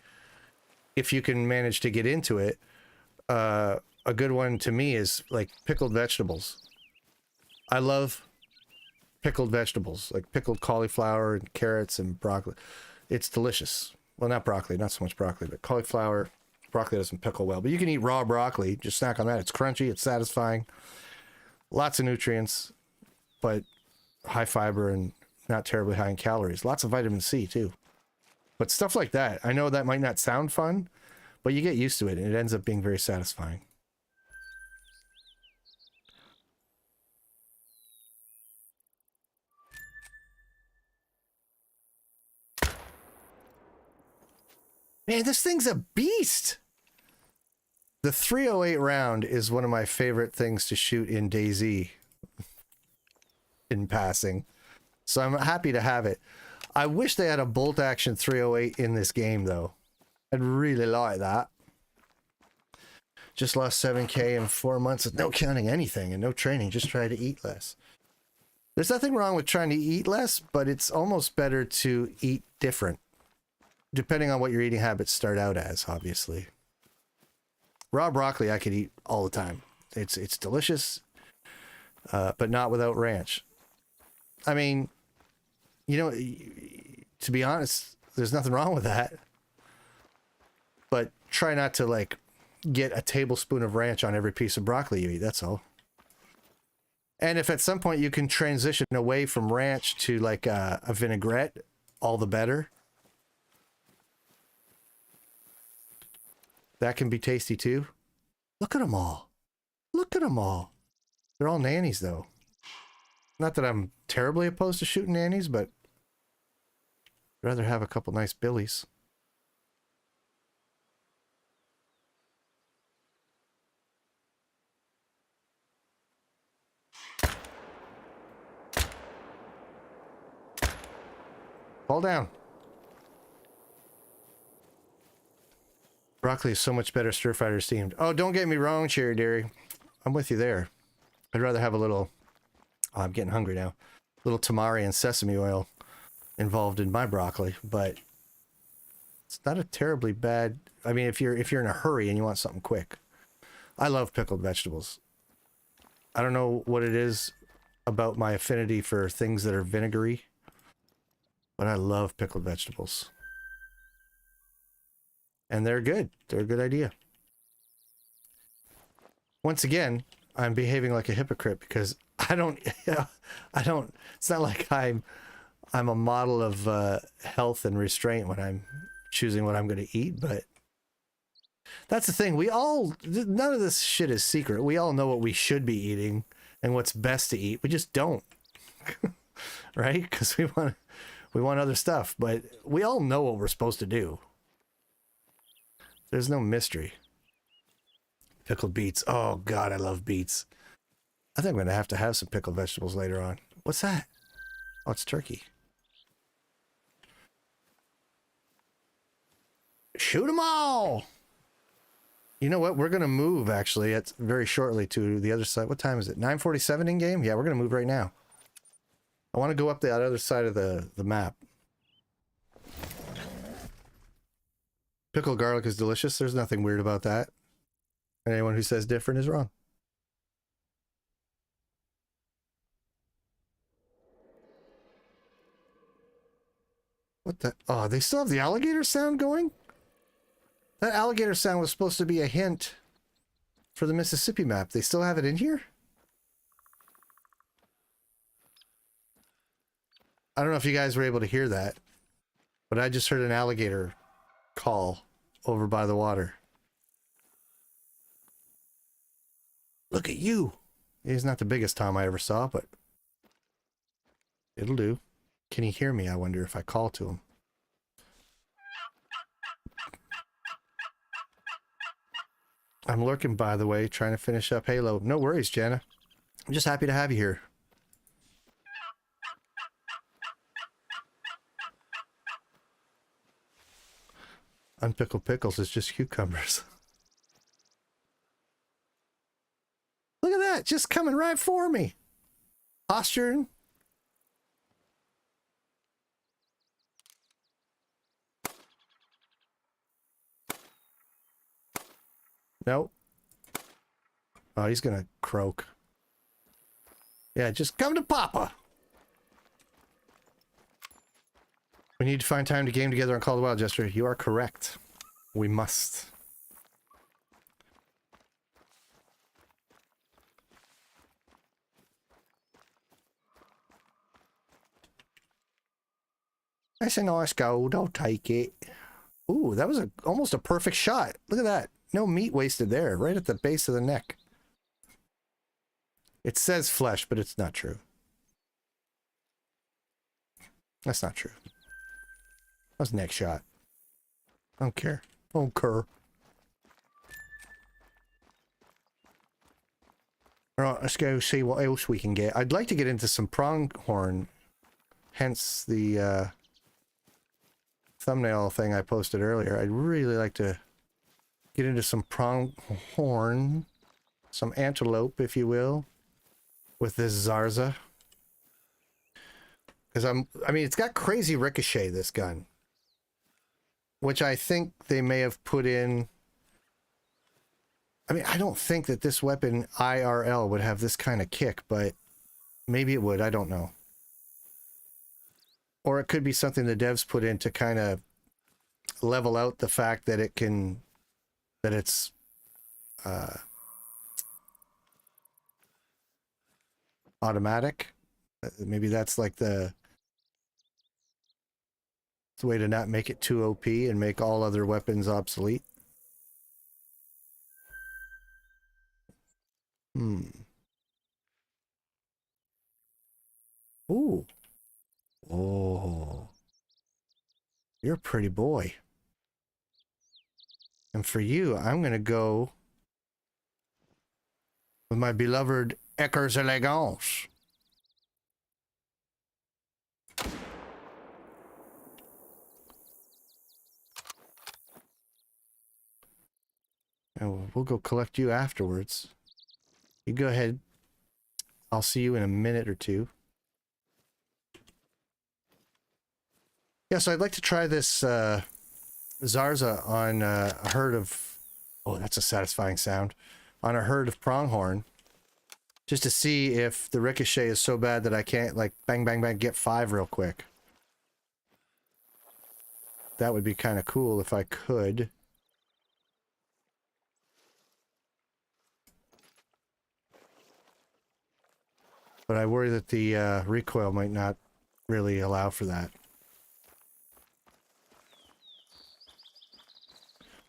S1: if you can manage to get into it, a good one to me is like pickled vegetables. I love pickled vegetables, like pickled cauliflower and carrots and broccoli. It's delicious. Well, not broccoli, not so much broccoli, but cauliflower. Broccoli doesn't pickle well, but you can eat raw broccoli. Just snack on that. It's crunchy, it's satisfying. Lots of nutrients, but high fiber and not terribly high in calories. Lots of vitamin C too. But stuff like that, I know that might not sound fun, but you get used to it and it ends up being very satisfying. Man, this thing's a beast. The 308 round is one of my favorite things to shoot in DayZ in passing. So I'm happy to have it. I wish they had a bolt action 308 in this game though. I'd really like that. Just lost 7K in 4 months with no counting anything and no training. Just try to eat less. There's nothing wrong with trying to eat less, but it's almost better to eat different. Depending on what your eating habits start out as, obviously. Raw broccoli I could eat all the time. It's delicious, but not without ranch. I mean, you know, to be honest, there's nothing wrong with that. But try not to, like, get a tablespoon of ranch on every piece of broccoli you eat, that's all. And if at some point you can transition away from ranch to, like, a vinaigrette, all the better. That can be tasty too. Look at them all. Look at them all. They're all nannies though. Not that I'm terribly opposed to shooting nannies, but I'd rather have a couple nice billies. Fall down. Broccoli is so much better stir fried or steamed. Oh, don't get me wrong, Cherry Dairy. I'm with you there. I'd rather have a little... Oh, I'm getting hungry now. A little tamari and sesame oil involved in my broccoli, but it's not a terribly bad... I mean, if you're in a hurry and you want something quick. I love pickled vegetables. I don't know what it is about my affinity for things that are vinegary, but I love pickled vegetables. And they're good. They're a good idea. Once again, I'm behaving like a hypocrite because I don't, it's not like I'm a model of health and restraint when I'm choosing what I'm going to eat, but that's the thing. None of this shit is secret. We all know what we should be eating and what's best to eat. We just don't, right? Because we want other stuff, but we all know what we're supposed to do. There's no mystery. Pickled beets. Oh, God, I love beets. I think I'm going to have some pickled vegetables later on. What's that? Oh, it's turkey. Shoot them all! You know what? We're going to move, actually, very shortly to the other side. What time is it? 9:47 in game? Yeah, we're going to move right now. I want to go up the other side of the map. Pickled garlic is delicious. There's nothing weird about that. And anyone who says different is wrong. What the? Oh, they still have the alligator sound going? That alligator sound was supposed to be a hint for the Mississippi map. They still have it in here? I don't know if you guys were able to hear that, but I just heard an alligator call over by the water. Look at you. He's not the biggest Tom I ever saw, but it'll do. Can he hear me? I wonder if I call to him. I'm lurking, by the way, trying to finish up Halo. No worries, Jana. I'm just happy to have you here. Unpickled pickles is just cucumbers. Look at that, just coming right for me. Posturing. Nope. Oh, he's gonna croak. Yeah, just come to Papa. We need to find time to game together on Call of the Wild, Jester. You are correct. We must. That's a nice gold. I'll take it. Ooh, that was almost a perfect shot. Look at that. No meat wasted there, right at the base of the neck. It says flesh, but it's not true. That's not true. That was neck shot. I don't care. I don't care. Alright, let's go see what else we can get. I'd like to get into some pronghorn. Hence the thumbnail thing I posted earlier. I'd really like to get into some pronghorn. Some antelope, if you will. With this Zarza. Because I mean, it's got crazy ricochet, this gun. Which I think they may have put in... I mean, I don't think that this weapon IRL would have this kind of kick, but maybe it would, I don't know. Or it could be something the devs put in to kind of level out the fact that it can... that it's... automatic. Maybe that's like the way to not make it too OP and make all other weapons obsolete. Ooh. Oh. You're a pretty boy. And for you, I'm going to go with my beloved Eckers Elegance. And we'll go collect you afterwards. You go ahead. I'll see you in a minute or two. Yeah, so I'd like to try this Zarza on a herd of... Oh, that's a satisfying sound. On a herd of pronghorn. Just to see if the ricochet is so bad that I can't, like, bang, bang, bang, get 5 real quick. That would be kind of cool if I could. But I worry that the recoil might not really allow for that.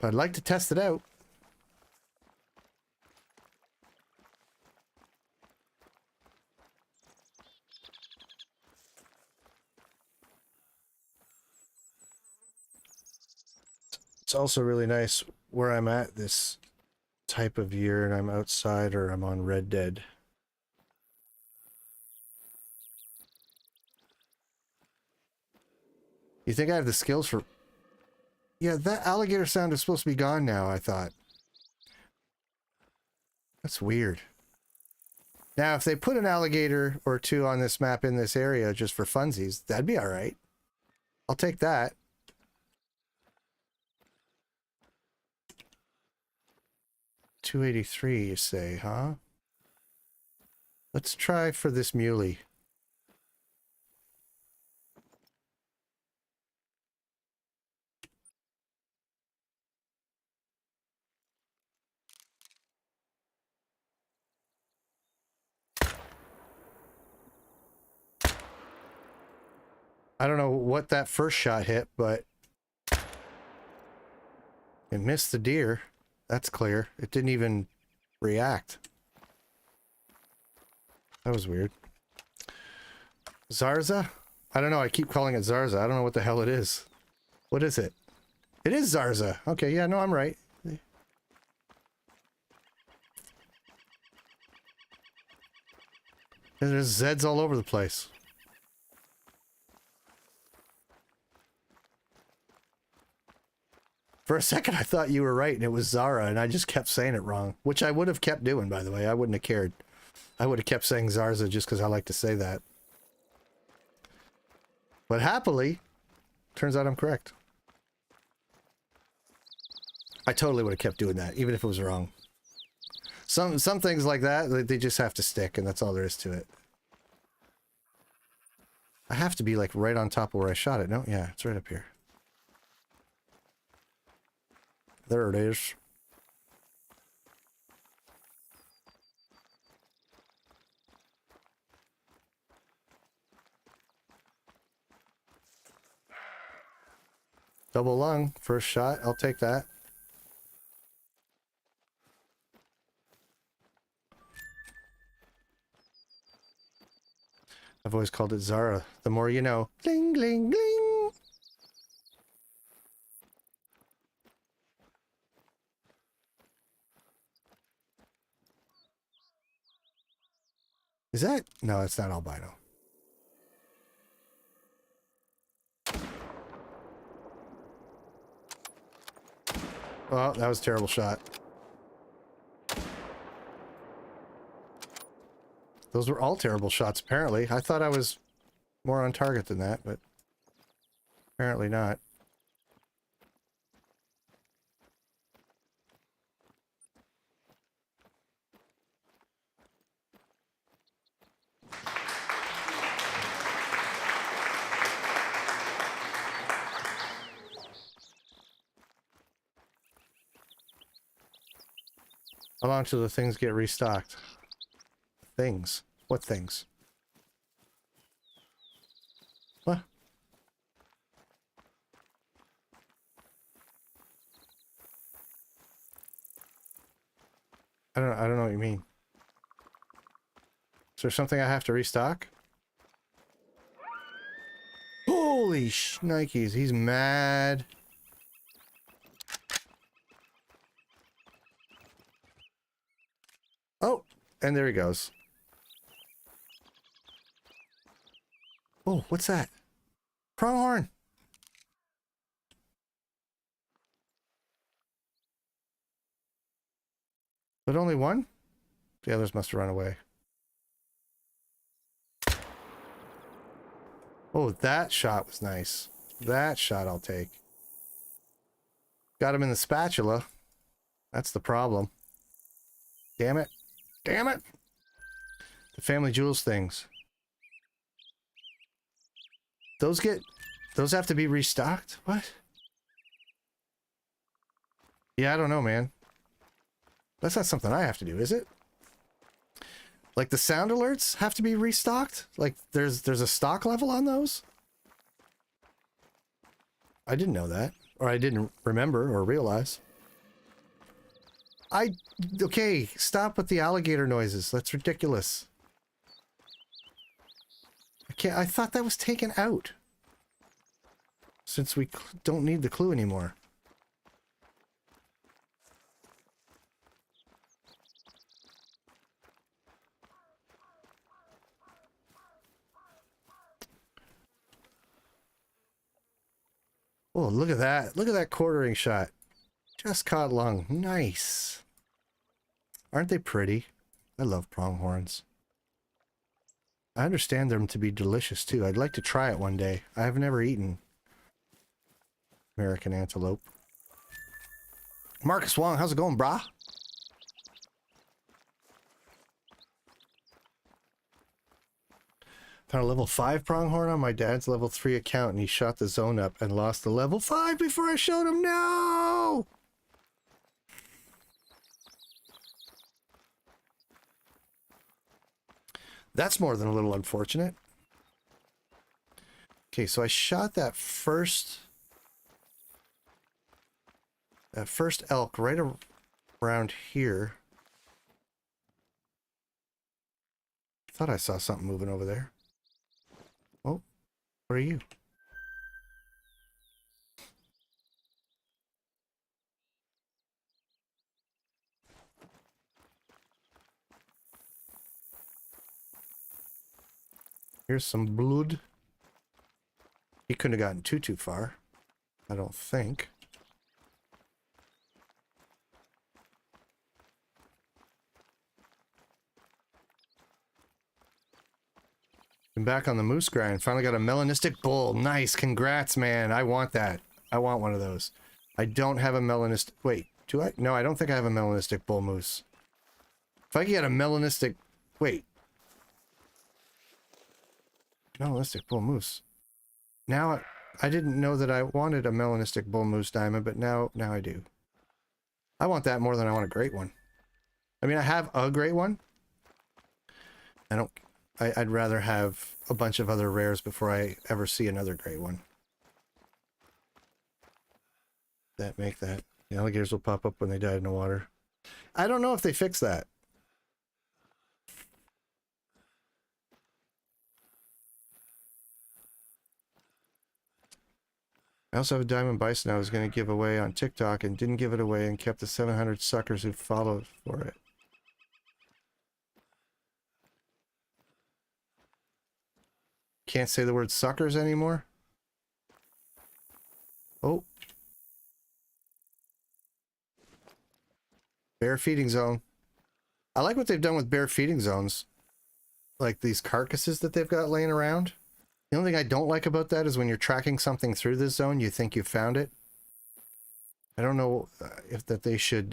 S1: But I'd like to test it out. It's also really nice where I'm at this type of year and I'm outside or I'm on Red Dead. You think I have the skills for... Yeah, that alligator sound is supposed to be gone now, I thought. That's weird. Now, if they put an alligator or two on this map in this area just for funsies, that'd be alright. I'll take that. $283, you say, huh? Let's try for this muley. I don't know what that first shot hit, but it missed the deer. That's clear. It didn't even react. That was weird. Zarza? I don't know. I keep calling it Zarza. I don't know what the hell it is. What is it? It is Zarza. Okay, yeah, no, I'm right. And there's Zeds all over the place. For a second, I thought you were right, and it was Zara, and I just kept saying it wrong. Which I would have kept doing, by the way. I wouldn't have cared. I would have kept saying Zarza just because I like to say that. But happily, turns out I'm correct. I totally would have kept doing that, even if it was wrong. Some things like that, they just have to stick, and that's all there is to it. I have to be, like, right on top of where I shot it. No? Yeah, it's right up here. There it is. Double lung, first shot. I'll take that. I've always called it Zara. The more you know. Gling, gling, gling. Is that? No, it's not albino. Oh, that was a terrible shot. Those were all terrible shots, apparently. I thought I was more on target than that, but apparently not. How long till the things get restocked? Things? What things? What? I don't know what you mean. Is there something I have to restock? Holy shnikes, he's mad. Oh, and there he goes. Oh, what's that? Pronghorn. But only one? The others must have run away. Oh, that shot was nice. That shot I'll take. Got him in the spatula. That's the problem. Damn it. Damn it! The family jewels things. Those have to be restocked? What? Yeah, I don't know, man. That's not something I have to do, is it? Like the sound alerts have to be restocked? Like there's a stock level on those? I didn't know that. Or I didn't remember or realize. Okay, stop with the alligator noises. That's ridiculous. I thought that was taken out. Since we don't need the clue anymore. Oh, look at that. Look at that quartering shot. Just caught lung. Nice. Aren't they pretty? I love pronghorns. I understand them to be delicious too. I'd like to try it one day. I have never eaten American antelope. Marcus Wong, how's it going, brah? Found a level 5 pronghorn on my dad's level 3 account, and he shot the zone up and lost the level 5 before I showed him. No! That's more than a little unfortunate. Okay, so I shot that first elk right around here. Thought I saw something moving over there. Oh, what are you? Here's some blood. He couldn't have gotten too far. I don't think. I'm back on the moose grind. Finally got a melanistic bull. Nice. Congrats, man. I want that. I want one of those. I don't have a melanistic... Wait, do I? No, I don't think I have a melanistic bull moose. If I could get a melanistic... Wait. Melanistic bull moose. Now, I didn't know that I wanted a melanistic bull moose diamond, but now I do. I want that more than I want a great one. I mean, I have a great one. I'd rather have a bunch of other rares before I ever see another great one. That make that. The alligators will pop up when they died in the water. I don't know if they fix that. I also have a diamond bison I was going to give away on TikTok and didn't give it away and kept the 700 suckers who followed for it. Can't say the word suckers anymore? Oh. Bear feeding zone. I like what they've done with bear feeding zones. Like these carcasses that they've got laying around. The only thing I don't like about that is when you're tracking something through this zone, you think you found it. I don't know if that they should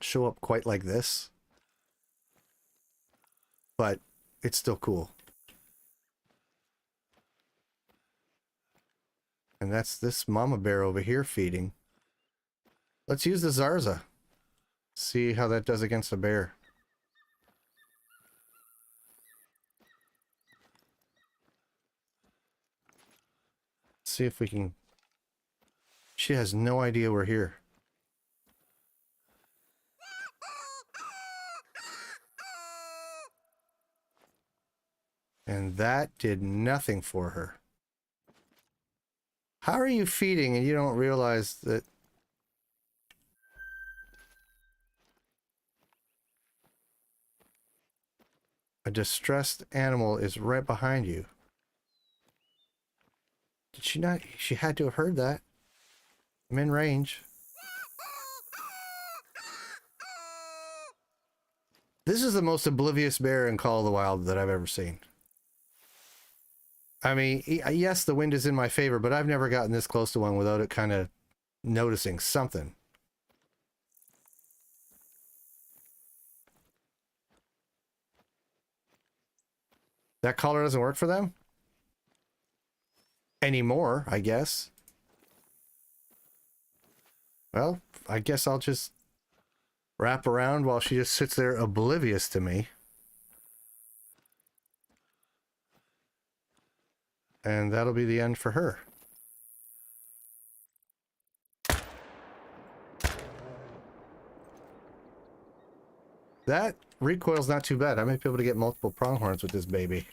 S1: show up quite like this. But it's still cool. And that's this mama bear over here feeding. Let's use the Zarza. See how that does against a bear. See if we can... She has no idea we're here. And that did nothing for her. How are you feeding and you don't realize that... A distressed animal is right behind you? Did she not? She had to have heard that. I'm in range. This is the most oblivious bear in Call of the Wild that I've ever seen. I mean, yes, the wind is in my favor, but I've never gotten this close to one without it kind of noticing something. That collar doesn't work for them? Anymore, I guess. Well, I guess I'll just wrap around while she just sits there oblivious to me. And that'll be the end for her. That recoil's not too bad. I might be able to get multiple pronghorns with this baby.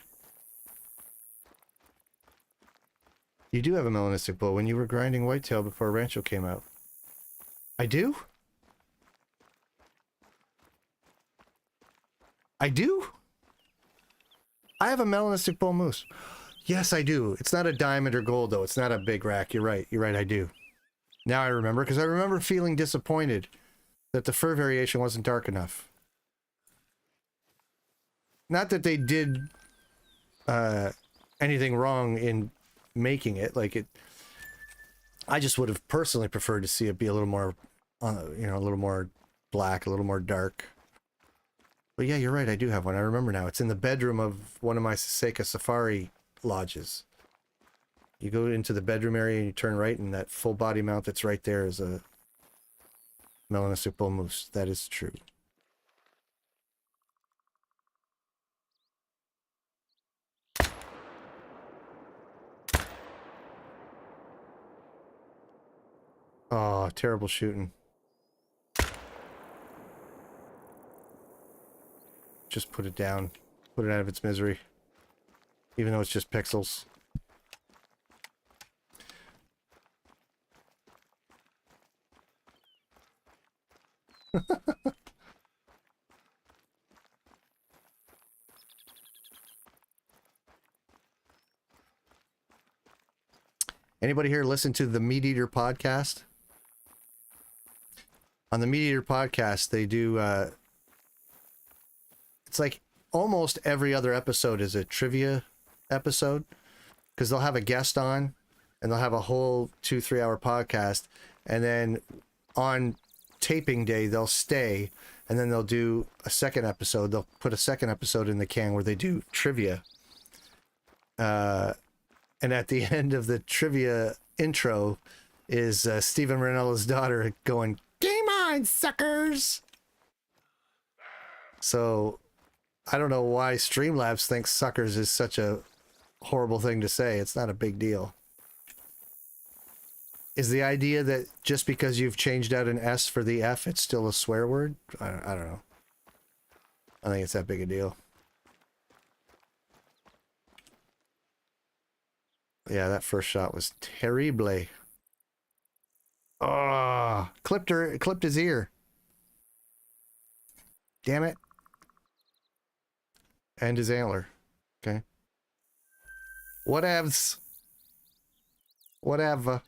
S1: You do have a melanistic bull when you were grinding whitetail before Rancho came out. I do? I do? I have a melanistic bull moose. Yes, I do. It's not a diamond or gold, though. It's not a big rack. You're right. You're right, I do. Now I remember, because I remember feeling disappointed that the fur variation wasn't dark enough. Not that they did anything wrong in making it. Like it, I just would have personally preferred to see it be a little more, you know, a little more black, a little more dark. But yeah, you're right. I do have one. I remember now. It's in the bedroom of one of my Seika Safari lodges. You go into the bedroom area and you turn right, and that full body mount that's right there is a melanistic bull moose. That is true. Oh, terrible shooting. Just put it down. Put it out of its misery. Even though it's just pixels. Anybody here listen to the Meat Eater podcast? On the Meat Eater podcast, they do, it's like almost every other episode is a trivia episode, because they'll have a guest on and they'll have a whole 2-3 hour podcast, and then on taping day they'll stay and then they'll do a second episode. They'll put a second episode in the can where they do trivia, and at the end of the trivia intro is Steven Ranella's daughter going, "Game on, suckers!" So I don't know why Streamlabs thinks suckers is such a horrible thing to say. It's not a big deal. Is the idea that just because you've changed out an S for the F, it's still a swear word? I don't know. I don't think it's that big a deal. Yeah, that first shot was terrible. Oh, clipped his ear. Damn it. And his antler. Okay. Whatevs. Whatever.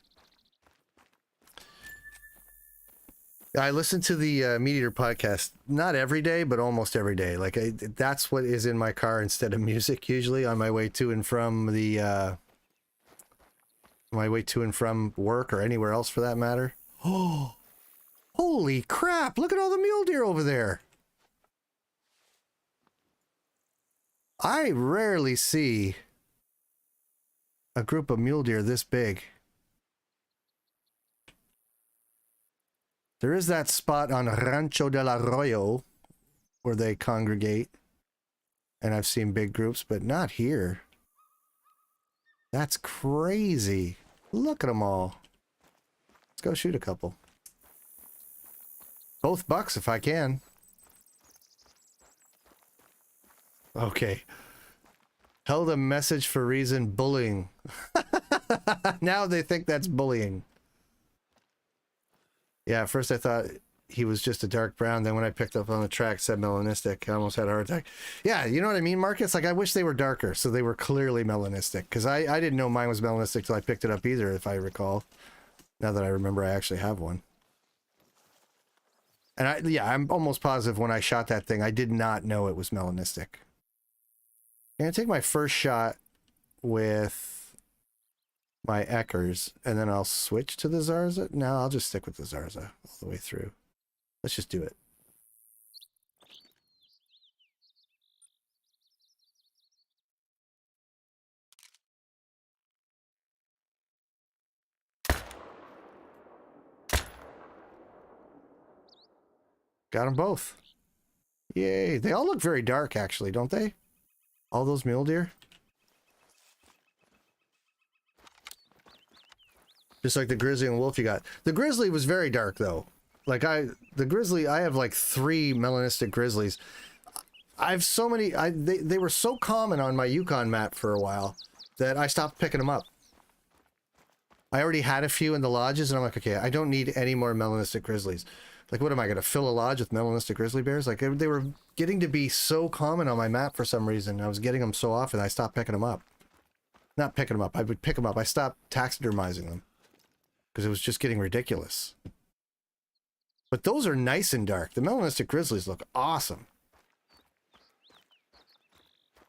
S1: I listen to the Meat Eater podcast, not every day, but almost every day. Like that's what is in my car instead of music, usually on my way to and from work or anywhere else for that matter. Oh, holy crap. Look at all the mule deer over there. I rarely see a group of mule deer this big. There is that spot on Rancho del Arroyo where they congregate, and I've seen big groups, but not here. That's crazy. Look at them all. Let's go shoot a couple. Both bucks if I can. Okay. Held a message for reason bullying. Now they think that's bullying. Yeah, at first I thought he was just a dark brown. Then when I picked up on the track, it said melanistic. I almost had a heart attack. Yeah, you know what I mean, Marcus? Like, I wish they were darker, so they were clearly melanistic. Because I didn't know mine was melanistic till I picked it up either, if I recall. Now that I remember, I actually have one. And I'm almost positive when I shot that thing, I did not know it was melanistic. I'm going to take my first shot with my Eckers, and then I'll switch to the Zarza. No, I'll just stick with the Zarza all the way through. Let's just do it. Got them both. Yay. They all look very dark, actually, don't they? All those mule deer. Just like the grizzly and wolf you got. The grizzly was very dark, though. Like, the grizzly, I have like 3 melanistic grizzlies. I have so many, they were so common on my Yukon map for a while that I stopped picking them up. I already had a few in the lodges, and I'm like, okay, I don't need any more melanistic grizzlies. Like, what am I going to fill a lodge with melanistic grizzly bears? Like, they were getting to be so common on my map for some reason. I was getting them so often, I stopped picking them up. Not picking them up, I would pick them up. I stopped taxidermizing them because it was just getting ridiculous. But those are nice and dark. The melanistic grizzlies look awesome.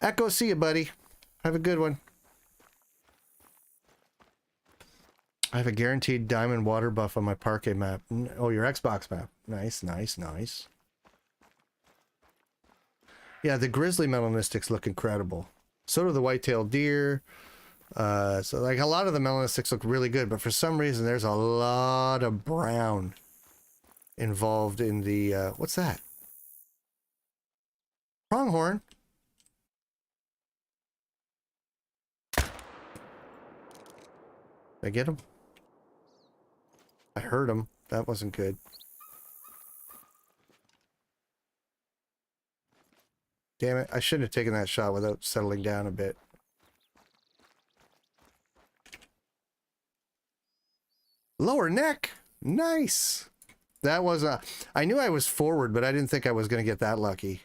S1: Echo, see you, buddy. Have a good one. I have a guaranteed diamond water buff on my parquet map. Oh, your Xbox map. Nice, nice, nice. Yeah, the grizzly melanistics look incredible. So do the white-tailed deer. So like a lot of the melanistics look really good, but for some reason there's a lot of brown involved in the what's that? Pronghorn. Did I get him? I heard him. That wasn't good. Damn it. I shouldn't have taken that shot without settling down a bit. Lower neck. Nice. That was a... I knew I was forward, but I didn't think I was going to get that lucky.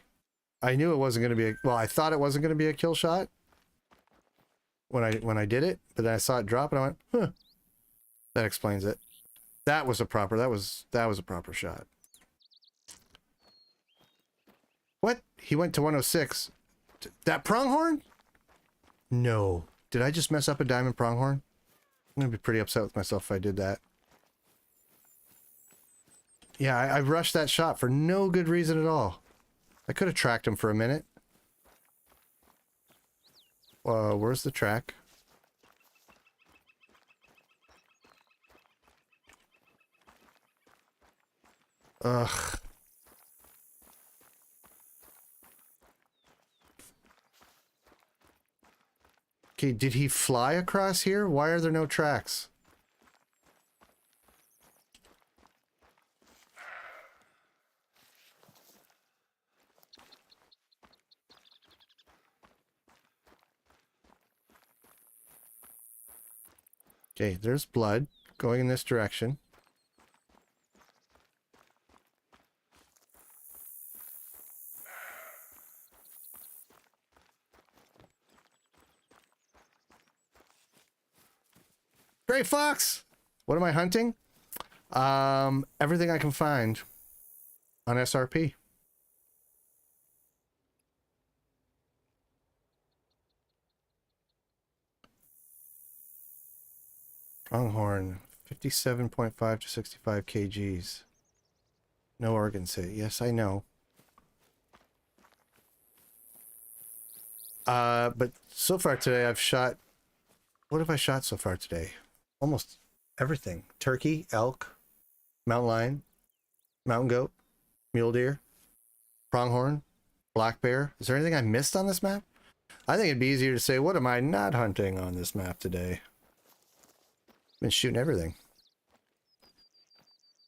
S1: I knew it wasn't going to be a... Well, I thought it wasn't going to be a kill shot when I did it, but then I saw it drop and I went, huh, That explains it. That was a proper shot. What? He went to 106. That pronghorn? No. Did I just mess up a diamond pronghorn? I'm gonna be pretty upset with myself if I did that. Yeah, I rushed that shot for no good reason at all. I could have tracked him for a minute. Where's the track? Ugh. Okay, did he fly across here? Why are there no tracks? Okay, there's blood going in this direction. Gray fox! What am I hunting? Everything I can find on SRP. Pronghorn, 57.5 to 65 kgs. No organs hit. Yes, I know. But so far today I've shot... What have I shot so far today? Almost everything. Turkey, elk, mountain lion, mountain goat, mule deer, pronghorn, black bear. Is there anything I missed on this map? I think it'd be easier to say, what am I not hunting on this map today? Been shooting everything.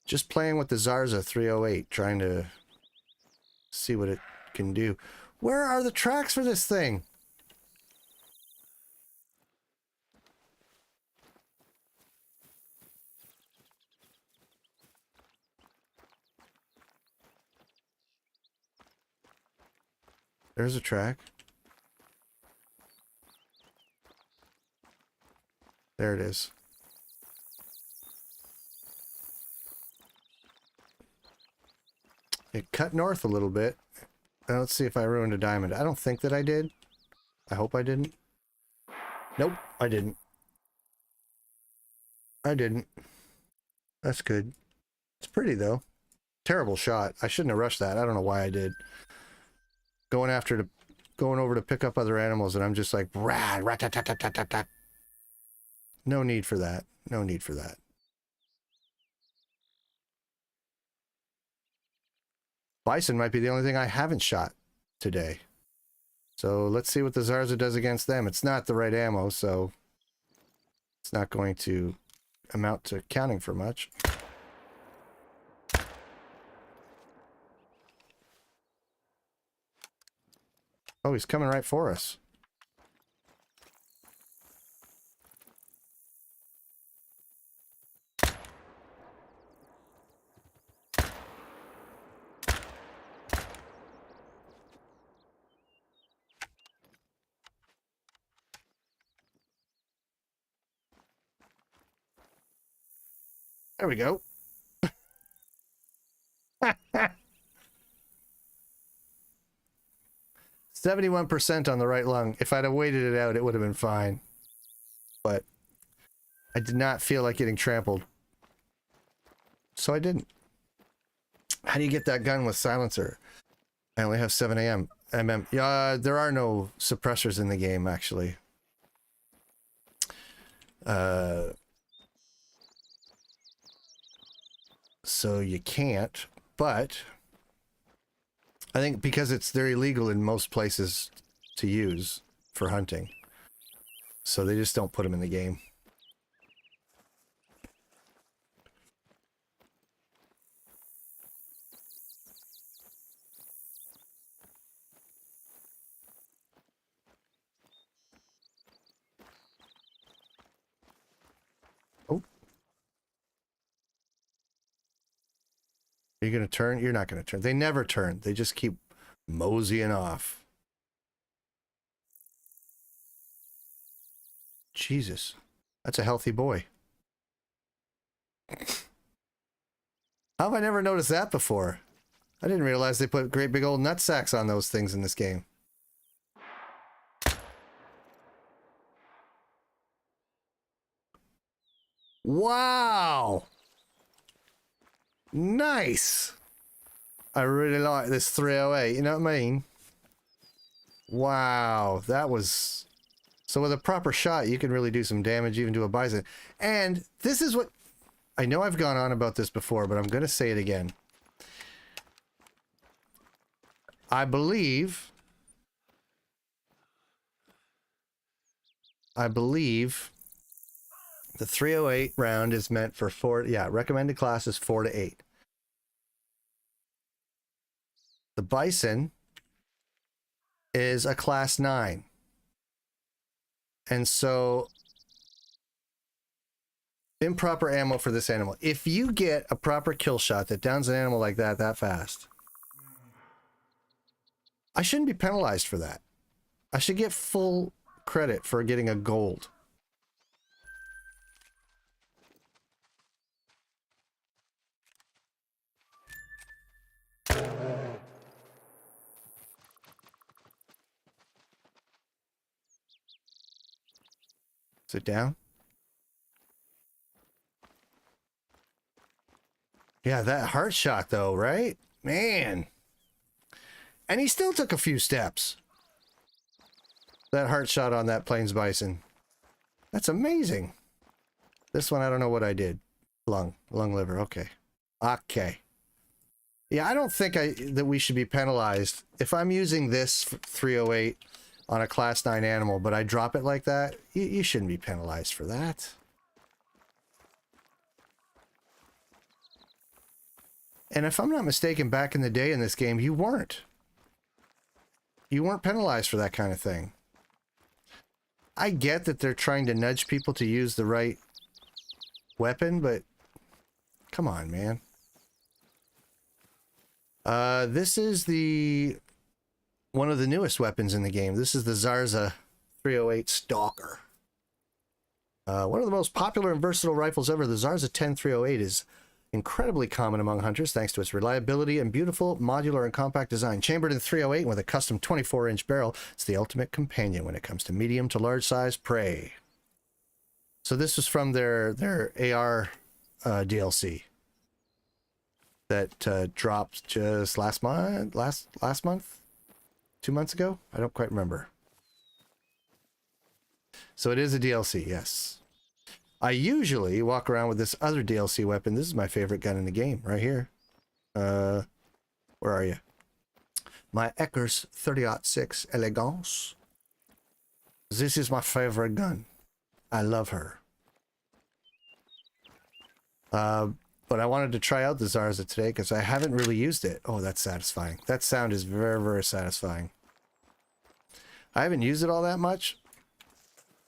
S1: Just playing with the Zarza 308, trying to see what it can do. Where are the tracks for this thing? There's a track. There it is. It cut north a little bit. Let's see if I ruined a diamond. I don't think that I did. I hope I didn't. Nope, I didn't. I didn't. That's good. It's pretty, though. Terrible shot. I shouldn't have rushed that. I don't know why I did. Going over to pick up other animals, and I'm just like, rad, rat-tat-tat-tat-tat-tat. No need for that. No need for that. Bison might be the only thing I haven't shot today. So let's see what the Zarza does against them. It's not the right ammo, so it's not going to amount to counting for much. Oh, he's coming right for us. There we go. 71% on the right lung. If I'd have waited it out, it would have been fine. But I did not feel like getting trampled. So I didn't. How do you get that gun with silencer? I only have 7 AM. Yeah, there are no suppressors in the game, actually. So you can't, but I think because they're illegal in most places to use for hunting. So they just don't put them in the game. Oh. Are you going to turn? You're not going to turn. They never turn. They just keep moseying off. Jesus. That's a healthy boy. How have I never noticed that before? I didn't realize they put great big old nut sacks on those things in this game. Wow! Nice! I really like this 308, you know what I mean? Wow, that was... So with a proper shot, you can really do some damage even to a bison. And this is what... I know I've gone on about this before, but I'm going to say it again. I believe the 308 round is meant for 4... Yeah, recommended class is 4 to 8. The bison is a class 9. And so improper ammo for this animal. If you get a proper kill shot that downs an animal like that fast, I shouldn't be penalized for that. I should get full credit for getting a gold. Sit down. Yeah, that heart shot though, right? Man. And he still took a few steps. That heart shot on that plains bison. That's amazing. This one, I don't know what I did. Lung liver, okay. Okay. Yeah, I don't think that we should be penalized. If I'm using this 308 on a class 9 animal, but I drop it like that, you shouldn't be penalized for that. And if I'm not mistaken, back in the day in this game, you weren't. You weren't penalized for that kind of thing. I get that they're trying to nudge people to use the right weapon, but come on, man. This is one of the newest weapons in the game. This is the Zarza 308 Stalker. One of the most popular and versatile rifles ever, the Zarza 10-308 is incredibly common among hunters thanks to its reliability and beautiful modular and compact design. Chambered in 308 with a custom 24-inch barrel, it's the ultimate companion when it comes to medium to large size prey. So this was from their AR DLC that dropped just last month, 2 months ago. I don't quite remember. So it is a DLC, yes. I usually walk around with this other DLC weapon. This is my favorite gun in the game, right here. Where are you? My Eckers 30-06 Elegance. This is my favorite gun. I love her. But I wanted to try out the Zarza today because I haven't really used it. Oh, that's satisfying. That sound is very, very satisfying. I haven't used it all that much,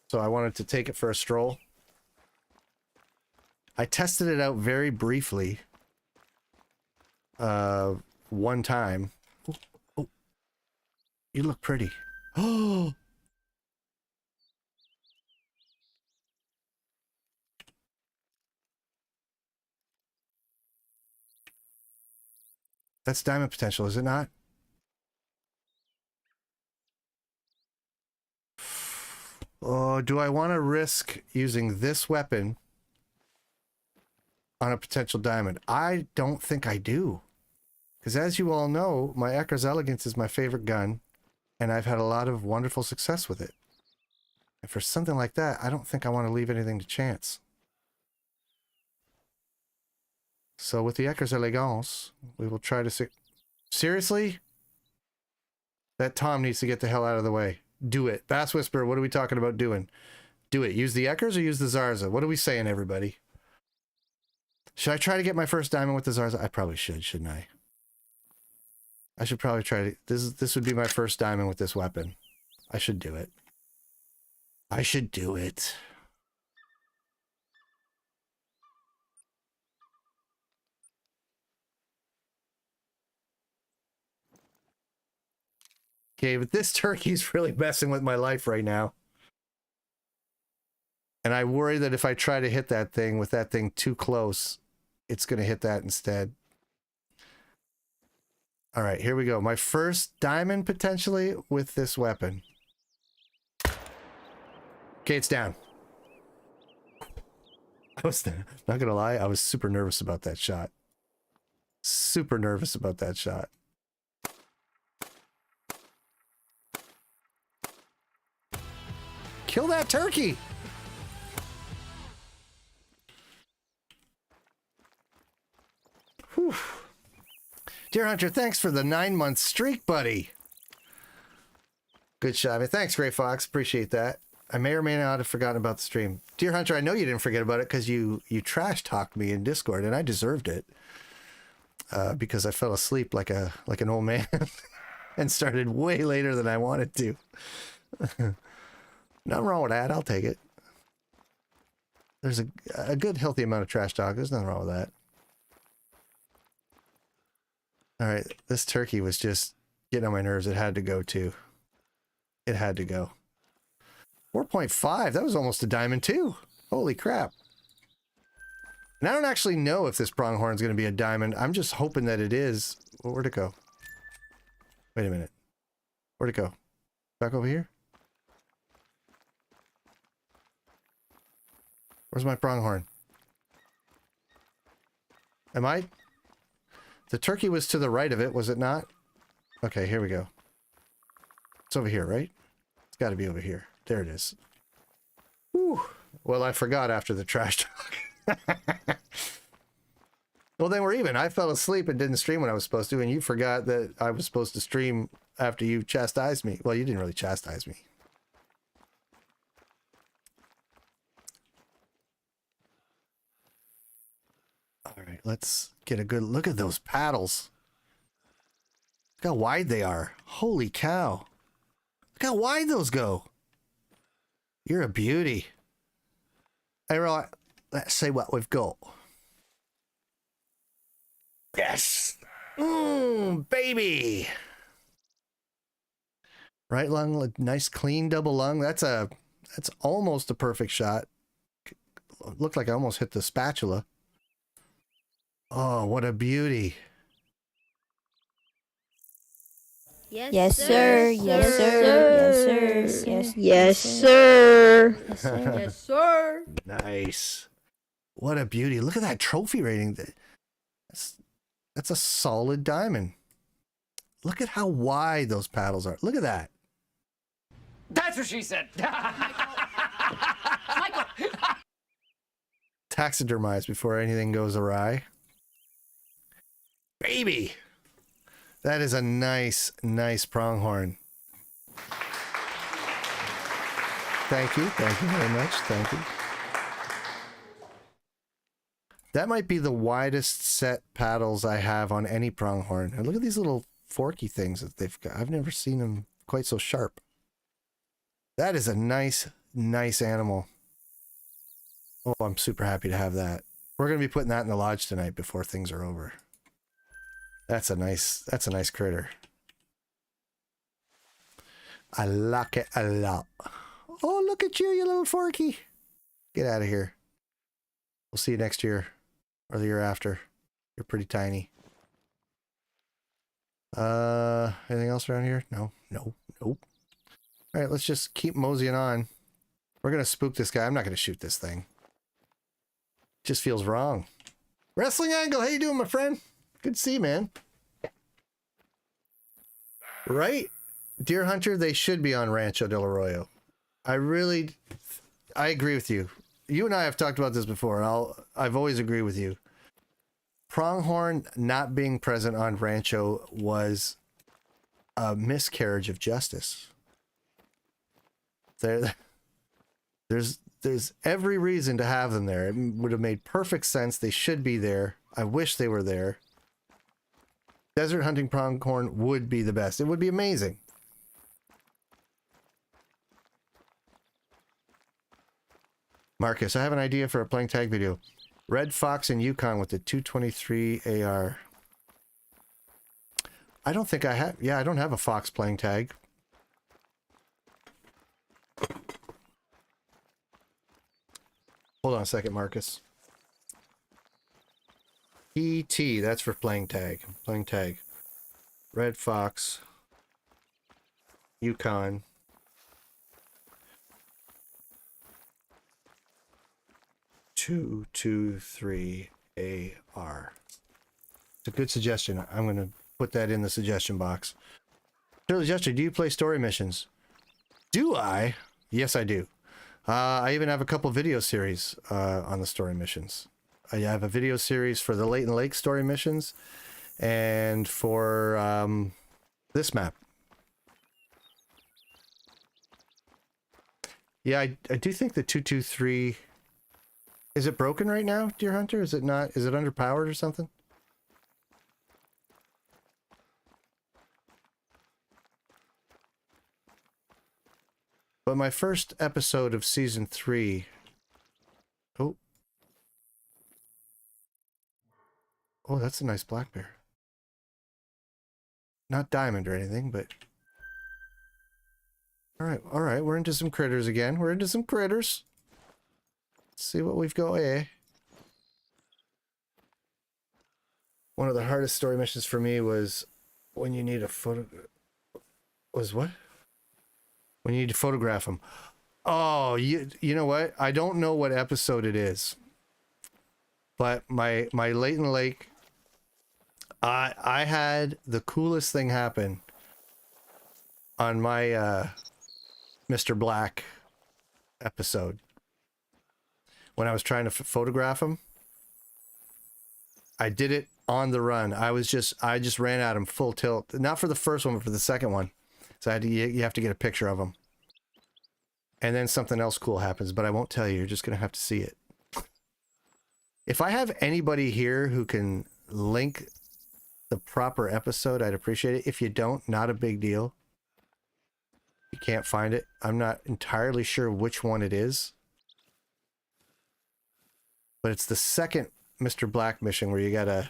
S1: so I wanted to take it for a stroll. I tested it out very briefly one time. Oh, you look pretty. Oh! That's diamond potential, is it not? Oh, do I want to risk using this weapon on a potential diamond? I don't think I do. Because as you all know, my Eckers Elegance is my favorite gun, and I've had a lot of wonderful success with it. And for something like that, I don't think I want to leave anything to chance. So with the Eckers Elegance, we will try to... Seriously? That Tom needs to get the hell out of the way. Do it. Bass Whisperer, what are we talking about doing? Do it. Use the Eckers or use the Zarza? What are we saying, everybody? Should I try to get my first diamond with the Zarza? I probably should, shouldn't I? I should probably try to... This would be my first diamond with this weapon. I should do it. I should do it. Okay, but this turkey's really messing with my life right now. And I worry that if I try to hit that thing with that thing too close, it's going to hit that instead. All right, here we go. My first diamond potentially with this weapon. Okay, it's down. I was not going to lie, I was super nervous about that shot. Super nervous about that shot. Kill that turkey! Whew. Dear Hunter, thanks for the 9-month streak, buddy. Good shot. I mean, thanks, Gray Fox. Appreciate that. I may or may not have forgotten about the stream. Dear Hunter, I know you didn't forget about it because you trash talked me in Discord, and I deserved it. Because I fell asleep like an old man and started way later than I wanted to. Nothing wrong with that. I'll take it. There's a good, healthy amount of trash talk. There's nothing wrong with that. All right, this turkey was just getting on my nerves. It had to go too. It had to go. 4.5. That was almost a diamond too. Holy crap. And I don't actually know if this pronghorn is going to be a diamond. I'm just hoping that it is. Well, where'd it go? Wait a minute. Where'd it go? Back over here? Where's my pronghorn? Am I? The turkey was to the right of it, was it not? Okay, here we go. It's over here, right? It's got to be over here. There it is. Whew. Well, I forgot after the trash talk. Well, then we're even. I fell asleep and didn't stream when I was supposed to, and you forgot that I was supposed to stream after you chastised me. Well, you didn't really chastise me. All right, let's get a good look at those paddles. Look how wide they are. Holy cow. Look how wide those go. You're a beauty. All right, let's see what we've got. Yes. Baby. Right lung, nice clean double lung. That's almost a perfect shot. Looked like I almost hit the spatula. Oh, what a beauty.
S2: Yes, sir. Yes, sir. Yes, sir. Yes, sir. Yes, sir.
S1: Nice. What a beauty. Look at that trophy rating. That's a solid diamond. Look at how wide those paddles are. Look at that.
S4: That's what she said.
S1: Taxidermized before anything goes awry. Baby. That is a nice pronghorn. Thank you. Thank you very much. Thank you. That might be the widest set paddles I have on any pronghorn. And look at these little forky things that they've got. I've never seen them quite so sharp. That is a nice animal. Oh, I'm super happy to have that. We're going to be putting that in the lodge tonight before things are over. That's a nice critter. I like it a lot. Oh, look at you, you little forky. Get out of here. We'll see you next year or the year after. You're pretty tiny. Anything else around here? No. Nope. All right, let's just keep moseying on. We're going to spook this guy. I'm not going to shoot this thing. Just feels wrong. Wrestling Angle, how you doing, my friend? Good to see you, man. Right? Deer Hunter, they should be on Rancho del Arroyo. I agree with you. You and I have talked about this before, and I've always agreed with you. Pronghorn not being present on Rancho was a miscarriage of justice. There's every reason to have them there. It would have made perfect sense. They should be there. I wish they were there. Desert hunting pronghorn would be the best. It would be amazing. Marcus, I have an idea for a playing tag video. Red Fox and Yukon with the 223 AR. I don't think I have. Yeah, I don't have a Fox playing tag. a second, Marcus. PT, that's for playing tag. Playing tag. Red Fox. Yukon. Two, two, three, AR. It's a good suggestion. I'm going to put that in the suggestion box. Shirley Jester, do you play story missions? Do I? Yes, I do. I even have a couple video series on the story missions. I have a video series for the Leighton Lake story missions and for this map. Yeah, I do think the 223... Is it broken right now, Deer Hunter? Is it not? Is it underpowered or something? But my first episode of season 3... Oh. Oh, that's a nice black bear. Not diamond or anything, but... Alright, we're into some critters again. We're into some critters. Let's see what we've got here. One of the hardest story missions for me was when you need a photo... Was what? When you need to photograph them. Oh, you know what? I don't know what episode it is. But my Leighton Lake... I had the coolest thing happen on my Mr. Black episode. When I was trying to photograph him. I did it on the run. I just ran at him full tilt. Not for the first one, but for the second one. So I had to, you have to get a picture of him. And then something else cool happens, but I won't tell you. You're just going to have to see it. If I have anybody here who can link the proper episode, I'd appreciate it. If you don't, not a big deal. You can't find it. I'm not entirely sure which one it is. But it's the second Mr. Black mission where you gotta...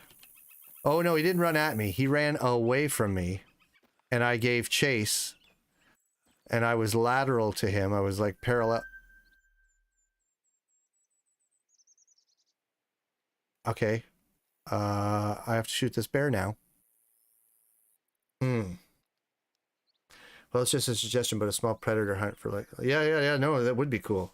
S1: Oh no, he didn't run at me. He ran away from me. And I gave chase. And I was lateral to him. I was like parallel... Okay. I have to shoot this bear now. Well, it's just a suggestion, but a small predator hunt for like... Yeah, no, that would be cool.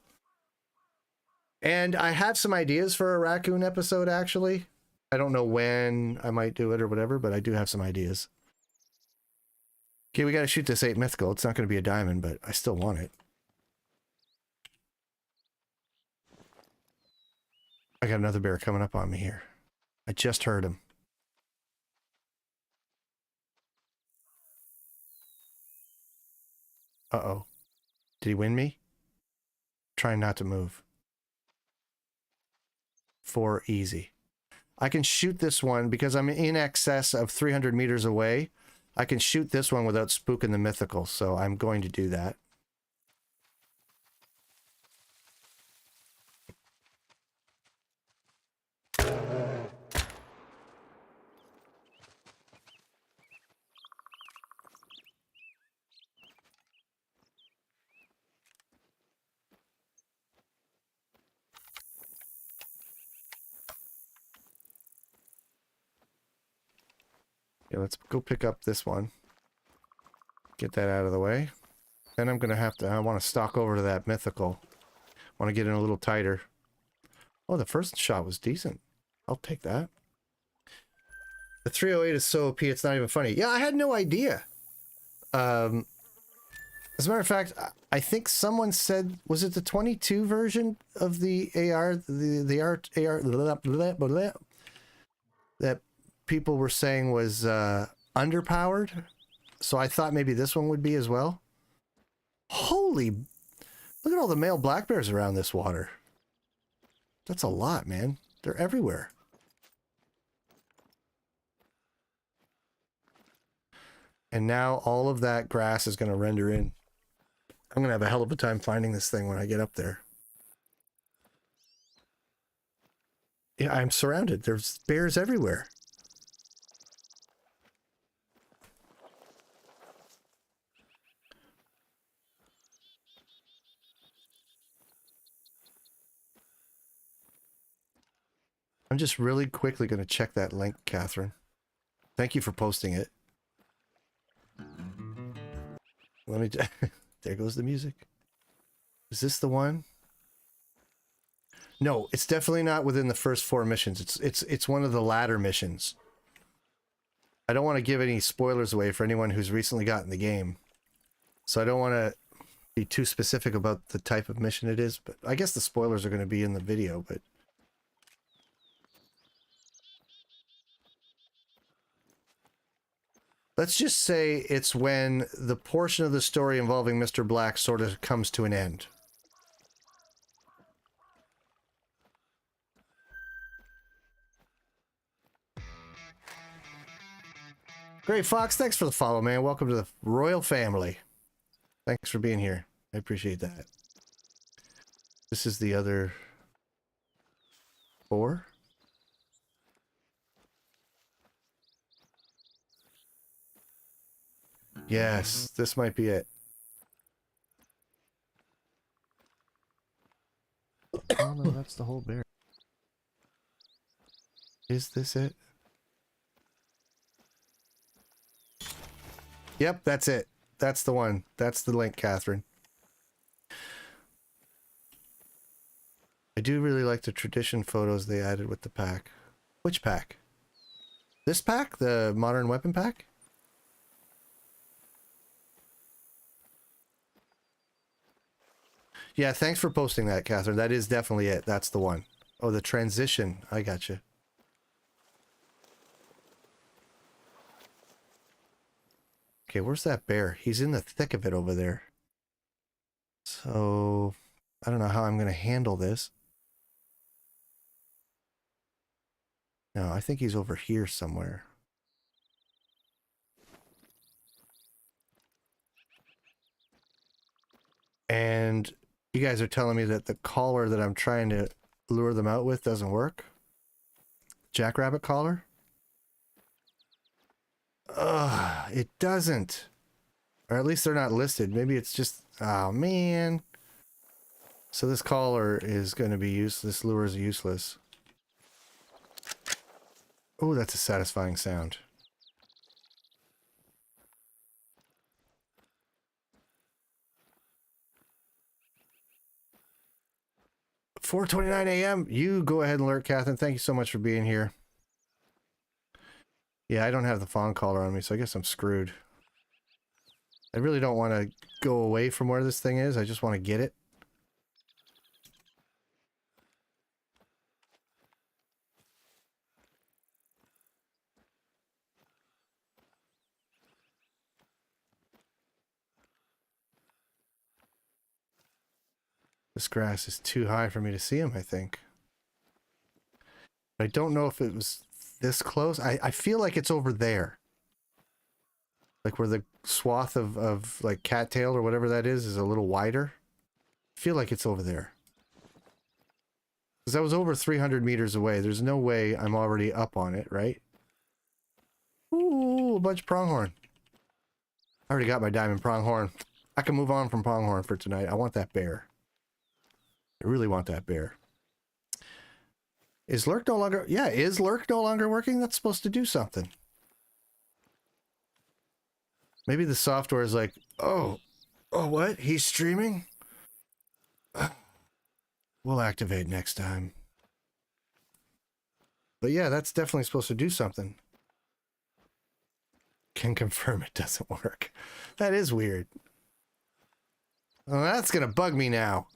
S1: And I have some ideas for a raccoon episode, actually. I don't know when I might do it or whatever, but I do have some ideas. Okay, we got to shoot this 8 mythical. It's not going to be a diamond, but I still want it. I got another bear coming up on me here. I just heard him. Uh-oh. Did he win me? Trying not to move. 4 easy. I can shoot this one because I'm in excess of 300 meters away. I can shoot this one without spooking the mythical, so I'm going to do that. Yeah, let's go pick up this one. Get that out of the way. Then I'm going to have to... I want to stalk over to that mythical. Want to get in a little tighter. Oh, the first shot was decent. I'll take that. The 308 is so OP, it's not even funny. Yeah, I had no idea. As a matter of fact, I think someone said... Was it the 22 version of the AR? The AR... That people were saying was underpowered, so I thought maybe this one would be as well. Holy, look at all the male black bears around this water. That's a lot, man. They're everywhere. And now all of that grass is going to render in. I'm going to have a hell of a time finding this thing when I get up there. Yeah, I'm surrounded. There's bears everywhere. I'm just really quickly going to check that link, Catherine. Thank you for posting it. Let me... There goes the music. Is this the one? No, it's definitely not within the first 4 missions. It's one of the latter missions. I don't want to give any spoilers away for anyone who's recently gotten the game. So I don't want to be too specific about the type of mission it is, but I guess the spoilers are going to be in the video, but... Let's just say it's when the portion of the story involving Mr. Black sort of comes to an end. Great Fox, thanks for the follow, man. Welcome to the royal family. Thanks for being here. I appreciate that. This is the other 4. Yes, this might be it. Oh no, that's the whole bear. Is this it? Yep, that's it. That's the one. That's the link, Catherine. I do really like the tradition photos they added with the pack. Which pack? This pack? The modern weapon pack? Yeah, thanks for posting that, Catherine. That is definitely it. That's the one. Oh, the transition. I gotcha. Okay, where's that bear? He's in the thick of it over there. So, I don't know how I'm going to handle this. No, I think he's over here somewhere. And you guys are telling me that the collar that I'm trying to lure them out with doesn't work? Jackrabbit collar? Ugh, it doesn't. Or at least they're not listed. Maybe it's just... Oh, man. So this collar is going to be useless. This lure is useless. Oh, that's a satisfying sound. $4:29 a.m. You go ahead and alert, Catherine. Thank you so much for being here. Yeah, I don't have the fawn collar on me, so I guess I'm screwed. I really don't want to go away from where this thing is. I just want to get it. This grass is too high for me to see him, I think. I don't know if it was this close. I feel like it's over there. Like where the swath of like cattail or whatever that is a little wider. I feel like it's over there. Because I was over 300 meters away. There's no way I'm already up on it, right? Ooh, a bunch of pronghorn. I already got my diamond pronghorn. I can move on from pronghorn for tonight. I want that bear. I really want that bear. Is Lurk no longer... Yeah, is Lurk no longer working? That's supposed to do something. Maybe the software is like, oh, what? He's streaming? We'll activate next time. But yeah, that's definitely supposed to do something. Can confirm it doesn't work. That is weird. Well, that's gonna bug me now.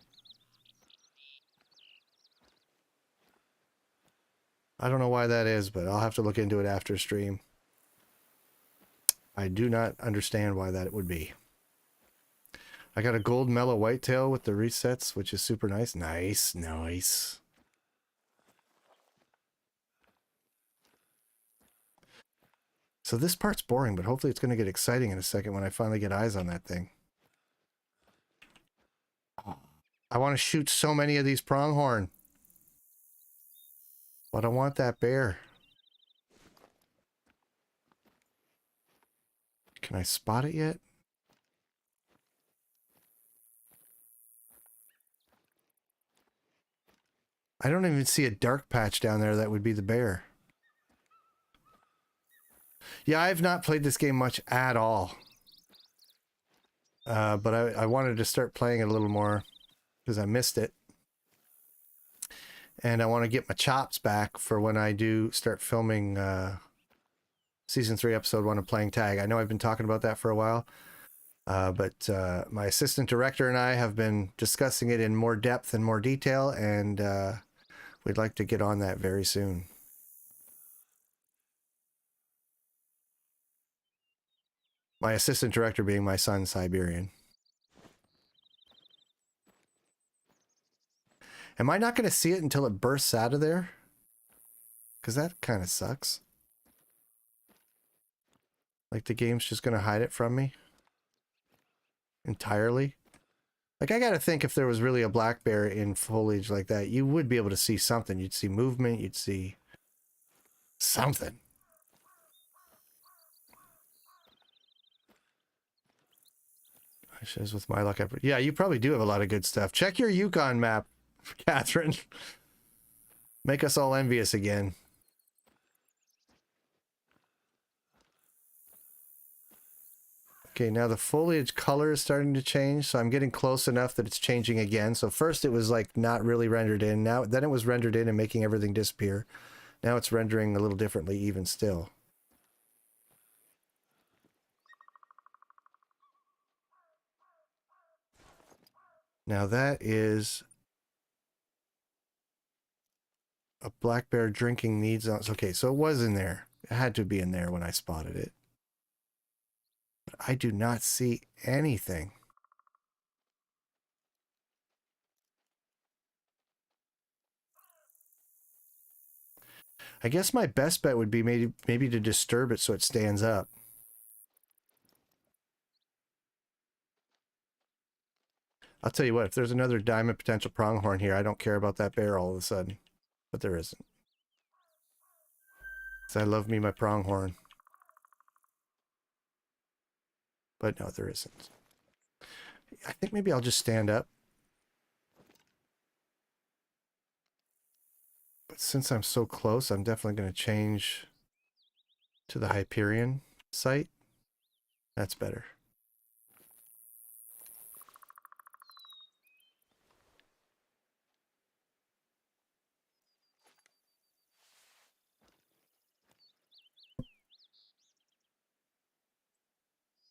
S1: I don't know why that is, but I'll have to look into it after stream. I do not understand why that would be. I got a gold mellow whitetail with the resets, which is super nice. Nice, nice. So this part's boring, but hopefully it's going to get exciting in a second when I finally get eyes on that thing. I want to shoot so many of these pronghorn. But I want that bear. Can I spot it yet? I don't even see a dark patch down there that would be the bear. Yeah, I've not played this game much at all. But I wanted to start playing it a little more because I missed it. And I want to get my chops back for when I do start filming Season 3, Episode 1 of Playing Tag. I know I've been talking about that for a while. But my assistant director and I have been discussing it in more depth and more detail, and we'd like to get on that very soon. My assistant director being my son, Siberian. Am I not going to see it until it bursts out of there? Because that kind of sucks. Like the game's just going to hide it from me? Entirely? Like, I gotta think if there was really a black bear in foliage like that, you would be able to see something. You'd see movement, you'd see something. As with my luck, yeah, you probably do have a lot of good stuff. Check your Yukon map, Catherine. Make us all envious again. Okay, now the foliage color is starting to change, so I'm getting close enough that it's changing again. So first it was like not really rendered in. Then it was rendered in and making everything disappear. Now it's rendering a little differently even still. Now that is a black bear drinking needs on. Okay, so it was in there. It had to be in there when I spotted it. But I do not see anything. I guess my best bet would be maybe to disturb it so it stands up. I'll tell you what, if there's another diamond potential pronghorn here, I don't care about that bear all of a sudden. But there isn't. So I love me my pronghorn. But no, there isn't. I think maybe I'll just stand up. But since I'm so close, I'm definitely going to change to the Hyperion site. That's better.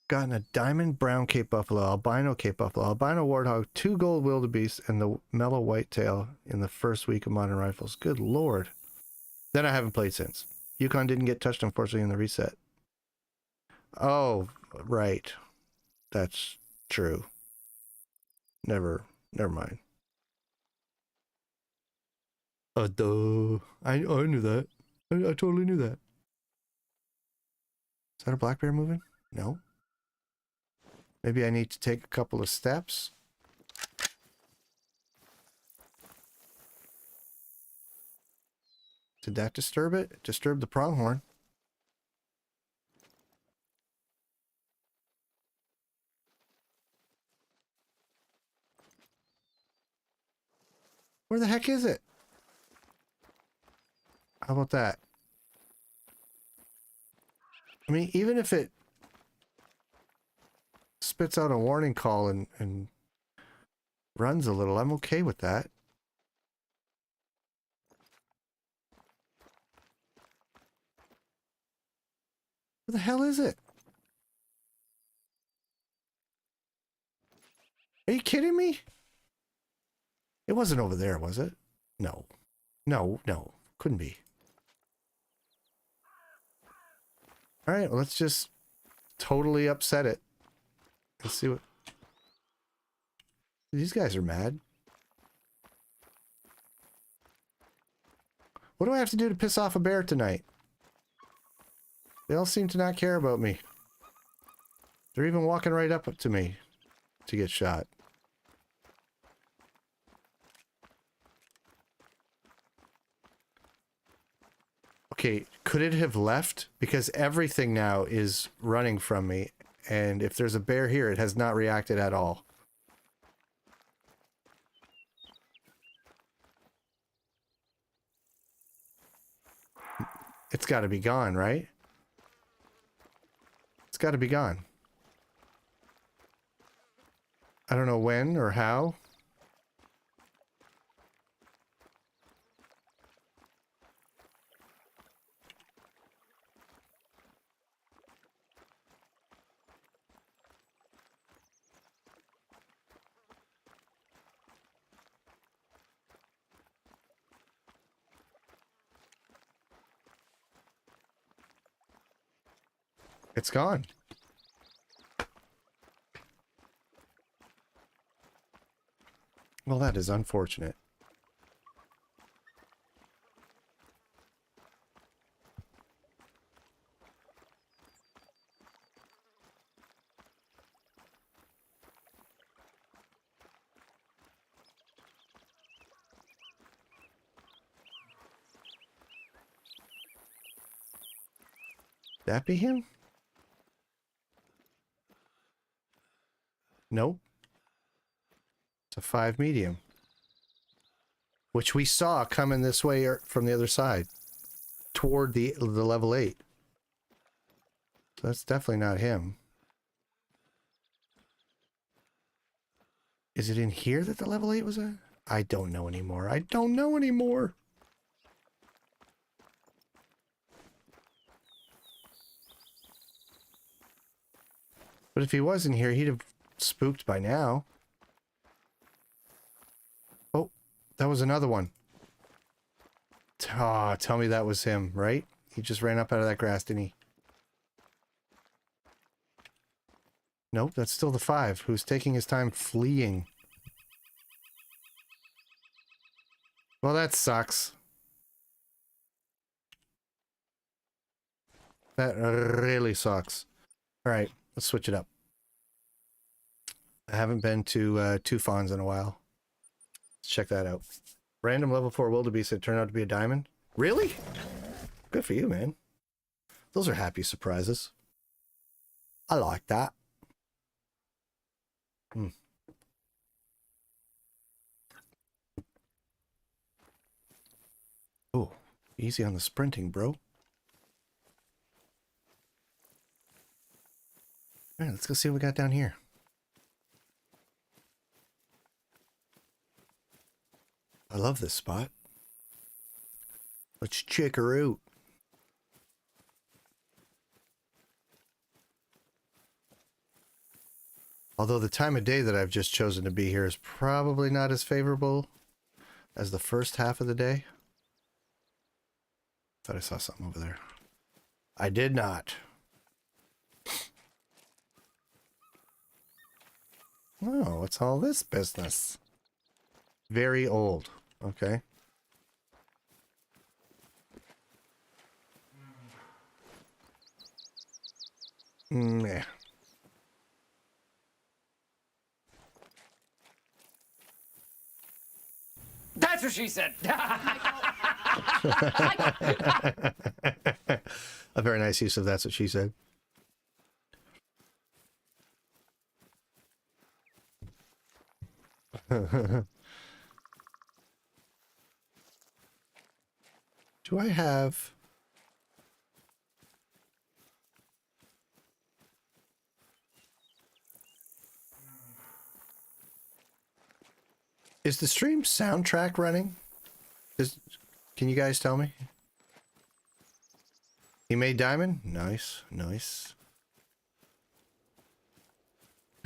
S1: Gotten a diamond brown Cape Buffalo, albino Cape Buffalo, albino warthog, 2 gold wildebeest, and the mellow whitetail in the first week of modern rifles. Good lord. Then I haven't played since. Yukon didn't get touched, unfortunately, in the reset. Oh, right. That's true. Never mind. Duh. I knew that. I totally knew that. Is that a black bear moving? No. Maybe I need to take a couple of steps. Did that disturb it? It disturbed the pronghorn. Where the heck is it? How about that? I mean, even if it spits out a warning call and runs a little, I'm okay with that. Where the hell is it? Are you kidding me? It wasn't over there, was it? No. No. Couldn't be. Alright, well, let's just totally upset it. Let's see what... These guys are mad. What do I have to do to piss off a bear tonight? They all seem to not care about me. They're even walking right up to me to get shot. Okay, could it have left? Because everything now is running from me, and if there's a bear here, it has not reacted at all. It's got to be gone, right? It's got to be gone. I don't know when or how. It's gone. Well, that is unfortunate. That be him? Nope. It's a 5 medium. Which we saw coming this way from the other side. Toward the level 8. So that's definitely not him. Is it in here that the level 8 was at? I don't know anymore. I don't know anymore. But if he was in here, he'd have spooked by now. Oh, that was another one. Ah, tell me that was him, right? He just ran up out of that grass, didn't he? Nope, that's still the 5, who's taking his time fleeing. Well, that sucks. That really sucks. Alright, let's switch it up. I haven't been to Two Fawns in a while. Let's check that out. Random level 4 wildebeest that turned out to be a diamond. Really? Good for you, man. Those are happy surprises. I like that. Oh, easy on the sprinting, bro. Alright, let's go see what we got down here. I love this spot. Let's check her out. Although the time of day that I've just chosen to be here is probably not as favorable as the first half of the day. Thought I saw something over there. I did not. Oh, what's all this business? Very old. Okay. Meh.
S4: That's what she said.
S1: A very nice use of that's what she said. Do I have... Is the stream soundtrack running? Can you guys tell me? He made diamond? Nice, nice.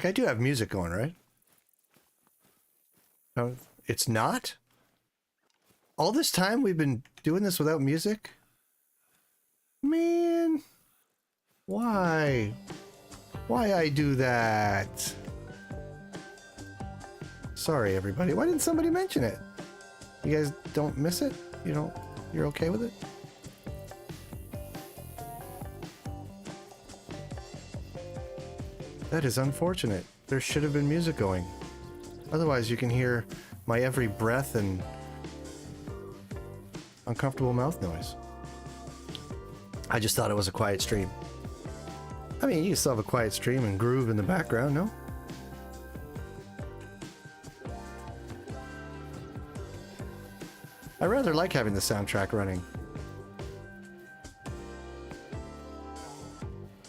S1: I do have music going, right? No, it's not? All this time we've been doing this without music? Man. Why? Why I do that? Sorry, everybody. Why didn't somebody mention it? You guys don't miss it? You're okay with it? That is unfortunate. There should have been music going. Otherwise, you can hear my every breath and uncomfortable mouth noise. I just thought it was a quiet stream. I mean, you still have a quiet stream and groove in the background, no? I rather like having the soundtrack running.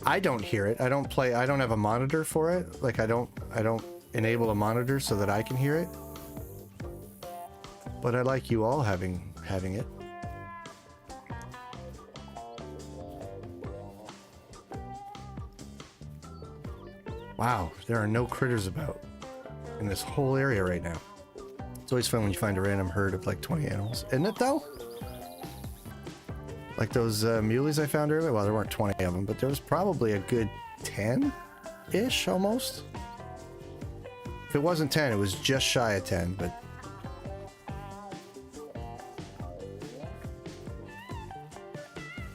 S1: I don't hear it. I don't have a monitor for it. Like I don't enable a monitor so that I can hear it. But I like you all having it. Wow, there are no critters about in this whole area right now. It's always fun when you find a random herd of like 20 animals, isn't it though? Like those muleys I found earlier. Well, there weren't 20 of them, but there was probably a good 10-ish almost. If it wasn't 10, it was just shy of 10, but...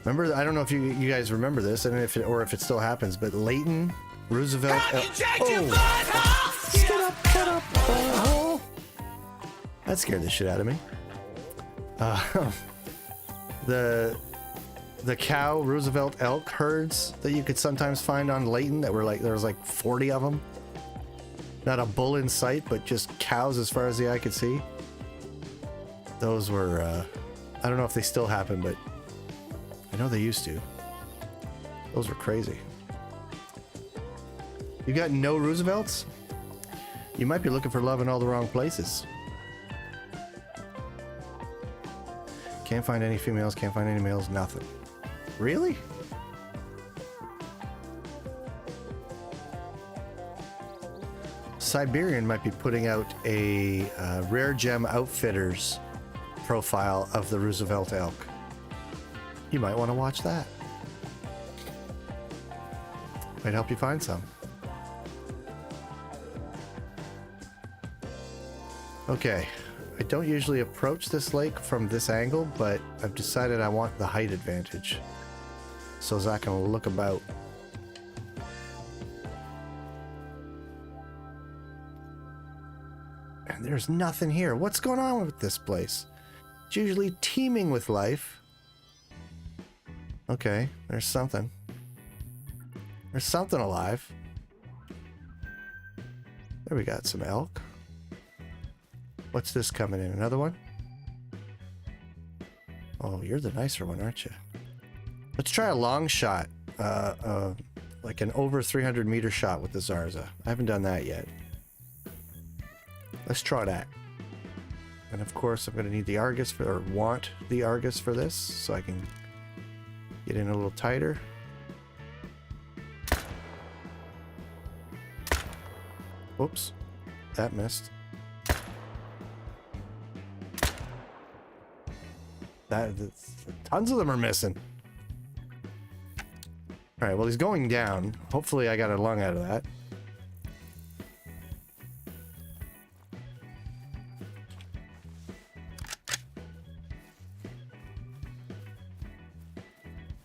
S1: Remember, I don't know if you guys remember this, and if it still happens, but Leighton, Roosevelt... Oh! That scared the shit out of me. The cow Roosevelt elk herds that you could sometimes find on Leighton that were like, there was like 40 of them. Not a bull in sight, but just cows as far as the eye could see. Those were, I don't know if they still happen, but I know they used to. Those were crazy. You got no Roosevelts? You might be looking for love in all the wrong places. Can't find any females, can't find any males, nothing. Really? Siberian might be putting out a Rare Gem Outfitters profile of the Roosevelt elk. You might want to watch that. Might help you find some. Okay, I don't usually approach this lake from this angle, but I've decided I want the height advantage so as I can look about. And there's nothing here. What's going on with this place? It's usually teeming with life. Okay, there's something. There's something alive. There we got some elk. What's this coming in? Another one? Oh, you're the nicer one, aren't you? Let's try a long shot. Like an over 300 meter shot with the Zarza. I haven't done that yet. Let's try that. And of course, I'm going to need the Argus or want the Argus for this so I can get in a little tighter. Oops, that missed. Tons of them are missing. All right, well, he's going down. Hopefully I got a lung out of that.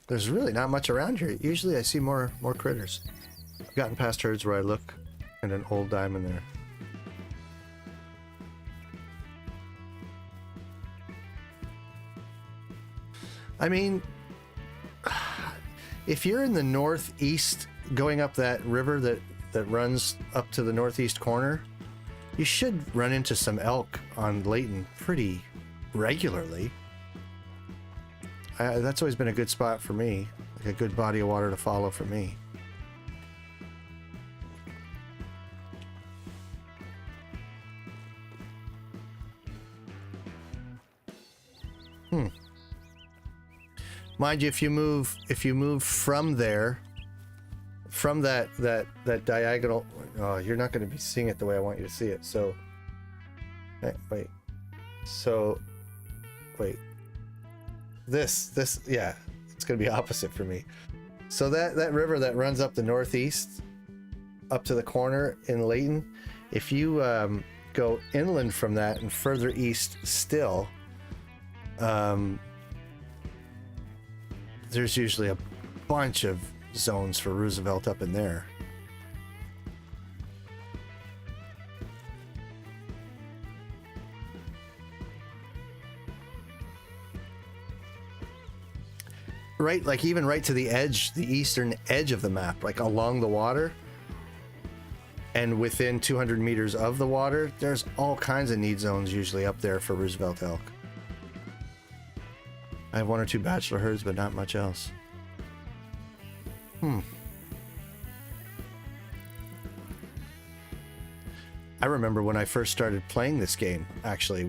S1: There's really not much around here. Usually I see more critters. I've gotten past herds where I look and an old diamond there. I mean, if you're in the northeast going up that river that runs up to the northeast corner, you should run into some elk on Leighton pretty regularly. That's always been a good spot for me, like a good body of water to follow for me. Mind you, if you move from there, from that diagonal, oh, you're not going to be seeing it the way I want you to see it. So, wait. So, wait. This, yeah, it's going to be opposite for me. So that river that runs up the northeast, up to the corner in Leighton, if you go inland from that and further east still, there's usually a bunch of zones for Roosevelt up in there. Right, like even right to the edge, the eastern edge of the map, like along the water and within 200 meters of the water, there's all kinds of need zones usually up there for Roosevelt elk. I have one or two bachelor herds, but not much else. I remember when I first started playing this game, actually,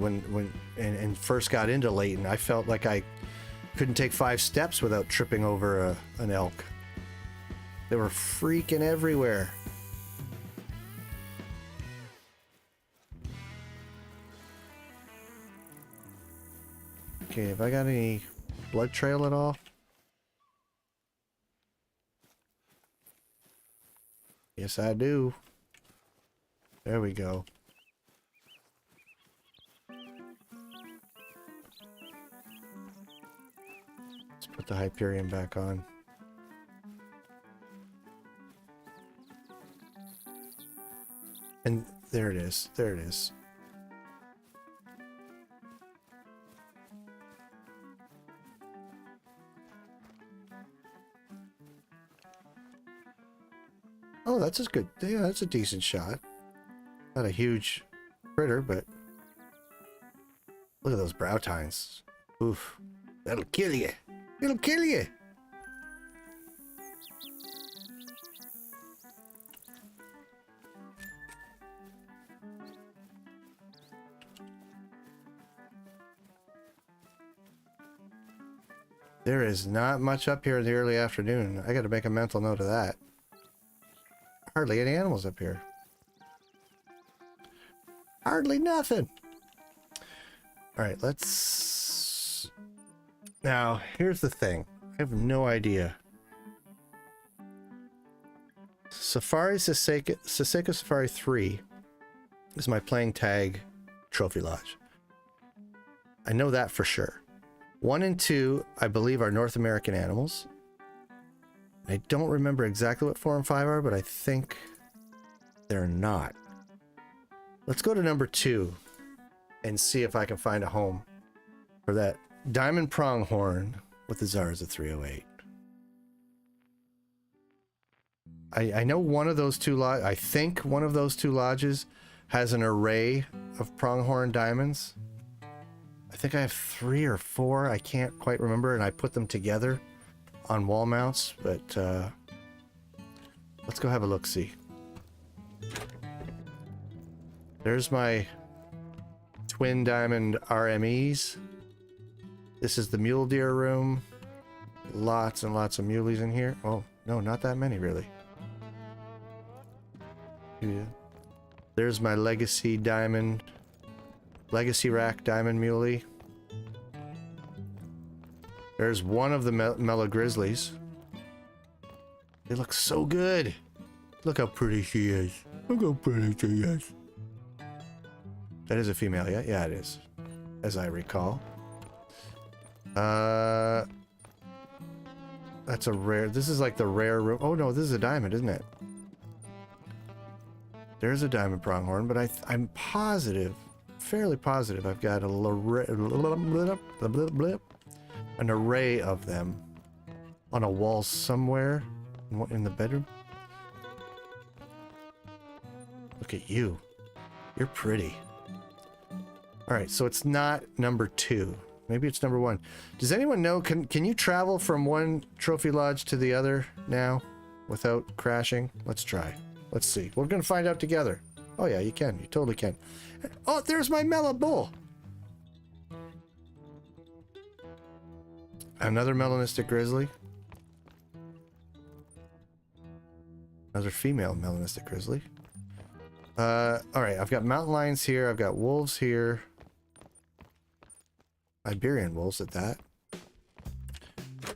S1: and first got into Layton, I felt like I couldn't take 5 steps without tripping over an elk. They were freaking everywhere. Okay, have I got any blood trail at all? Yes, I do. There we go. Let's put the Hyperion back on. And there it is. There it is. Oh, that's as good. Yeah, that's a decent shot. Not a huge critter, but look at those brow tines. Oof. That'll kill you. It'll kill you. There is not much up here in the early afternoon. I got to make a mental note of that. Hardly any animals up here. Hardly nothing. All right, let's... Now, here's the thing. I have no idea. Safari Saseka Safari 3 is my playing tag trophy lodge. I know that for sure. 1 and 2, I believe, are North American animals. I don't remember exactly what 4 and 5 are, but I think they're not. Let's go to number 2 and see if I can find a home for that diamond pronghorn with the Zarza 308. I know one of those two I think one of those two lodges has an array of pronghorn diamonds. I think I have 3 or 4. I can't quite remember, and I put them together on wall mounts, but let's go have a look-see. There's my twin diamond RMEs. This is the mule deer room. Lots and lots of muleys in here. Oh, no, not that many, really. Yeah. There's my legacy rack diamond muley. There's one of the mellow grizzlies. They look so good. Look how pretty she is. Look how pretty she is. That is a female, yeah? Yeah, it is. As I recall. That's a rare... This is like the rare room. Oh, no, this is a diamond, isn't it? There's a diamond pronghorn, but I'm positive, fairly positive, I've got an array of them on a wall somewhere in the bedroom. Look at you. You're pretty. Alright, so it's not number 2. Maybe it's number 1. Does anyone know, can you travel from one trophy lodge to the other now without crashing? Let's try. Let's see. We're going to find out together. Oh yeah, you can. You totally can. Oh, there's my mellow bull. Another melanistic grizzly. Another female melanistic grizzly. Alright, I've got mountain lions here. I've got wolves here. Iberian wolves at that.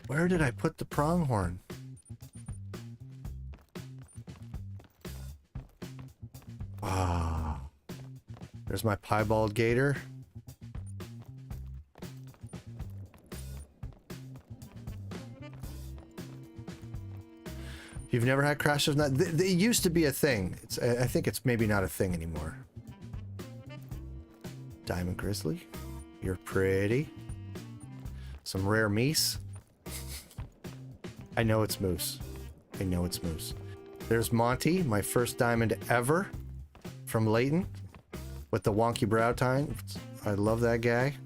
S1: Where did I put the pronghorn? Ah. There's my piebald gator. You've never had crashes? They used to be a thing. I think it's maybe not a thing anymore. Diamond grizzly. You're pretty. Some rare meese. I know it's moose. I know it's moose. There's Monty, my first diamond ever from Layton with the wonky brow tine. I love that guy.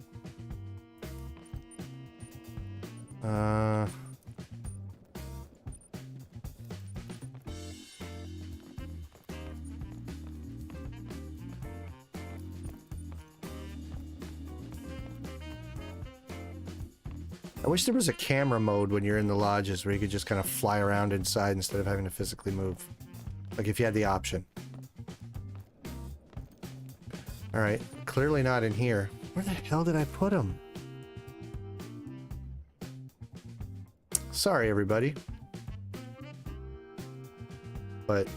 S1: I wish there was a camera mode when you're in the lodges where you could just kind of fly around inside instead of having to physically move. Like if you had the option. Alright, clearly not in here. Where the hell did I put them? Sorry, everybody. But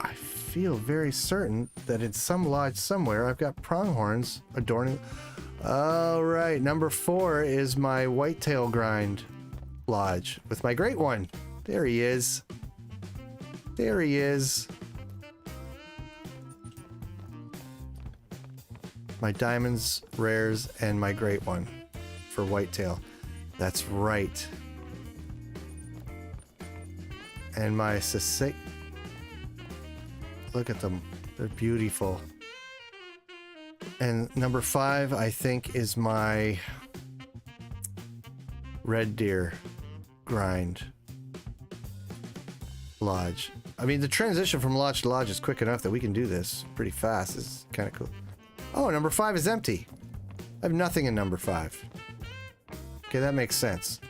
S1: I feel very certain that in some lodge somewhere I've got pronghorns adorning. Alright, number 4 is my whitetail grind lodge with my great one. There he is. There he is. My diamonds, rares, and my great one for whitetail. That's right. And my Sisek. Look at them. They're beautiful. And number 5, I think, is my red deer grind lodge. I mean, the transition from lodge to lodge is quick enough that we can do this pretty fast. It's kind of cool. Oh, number 5 is empty. I have nothing in number 5. Okay, that makes sense.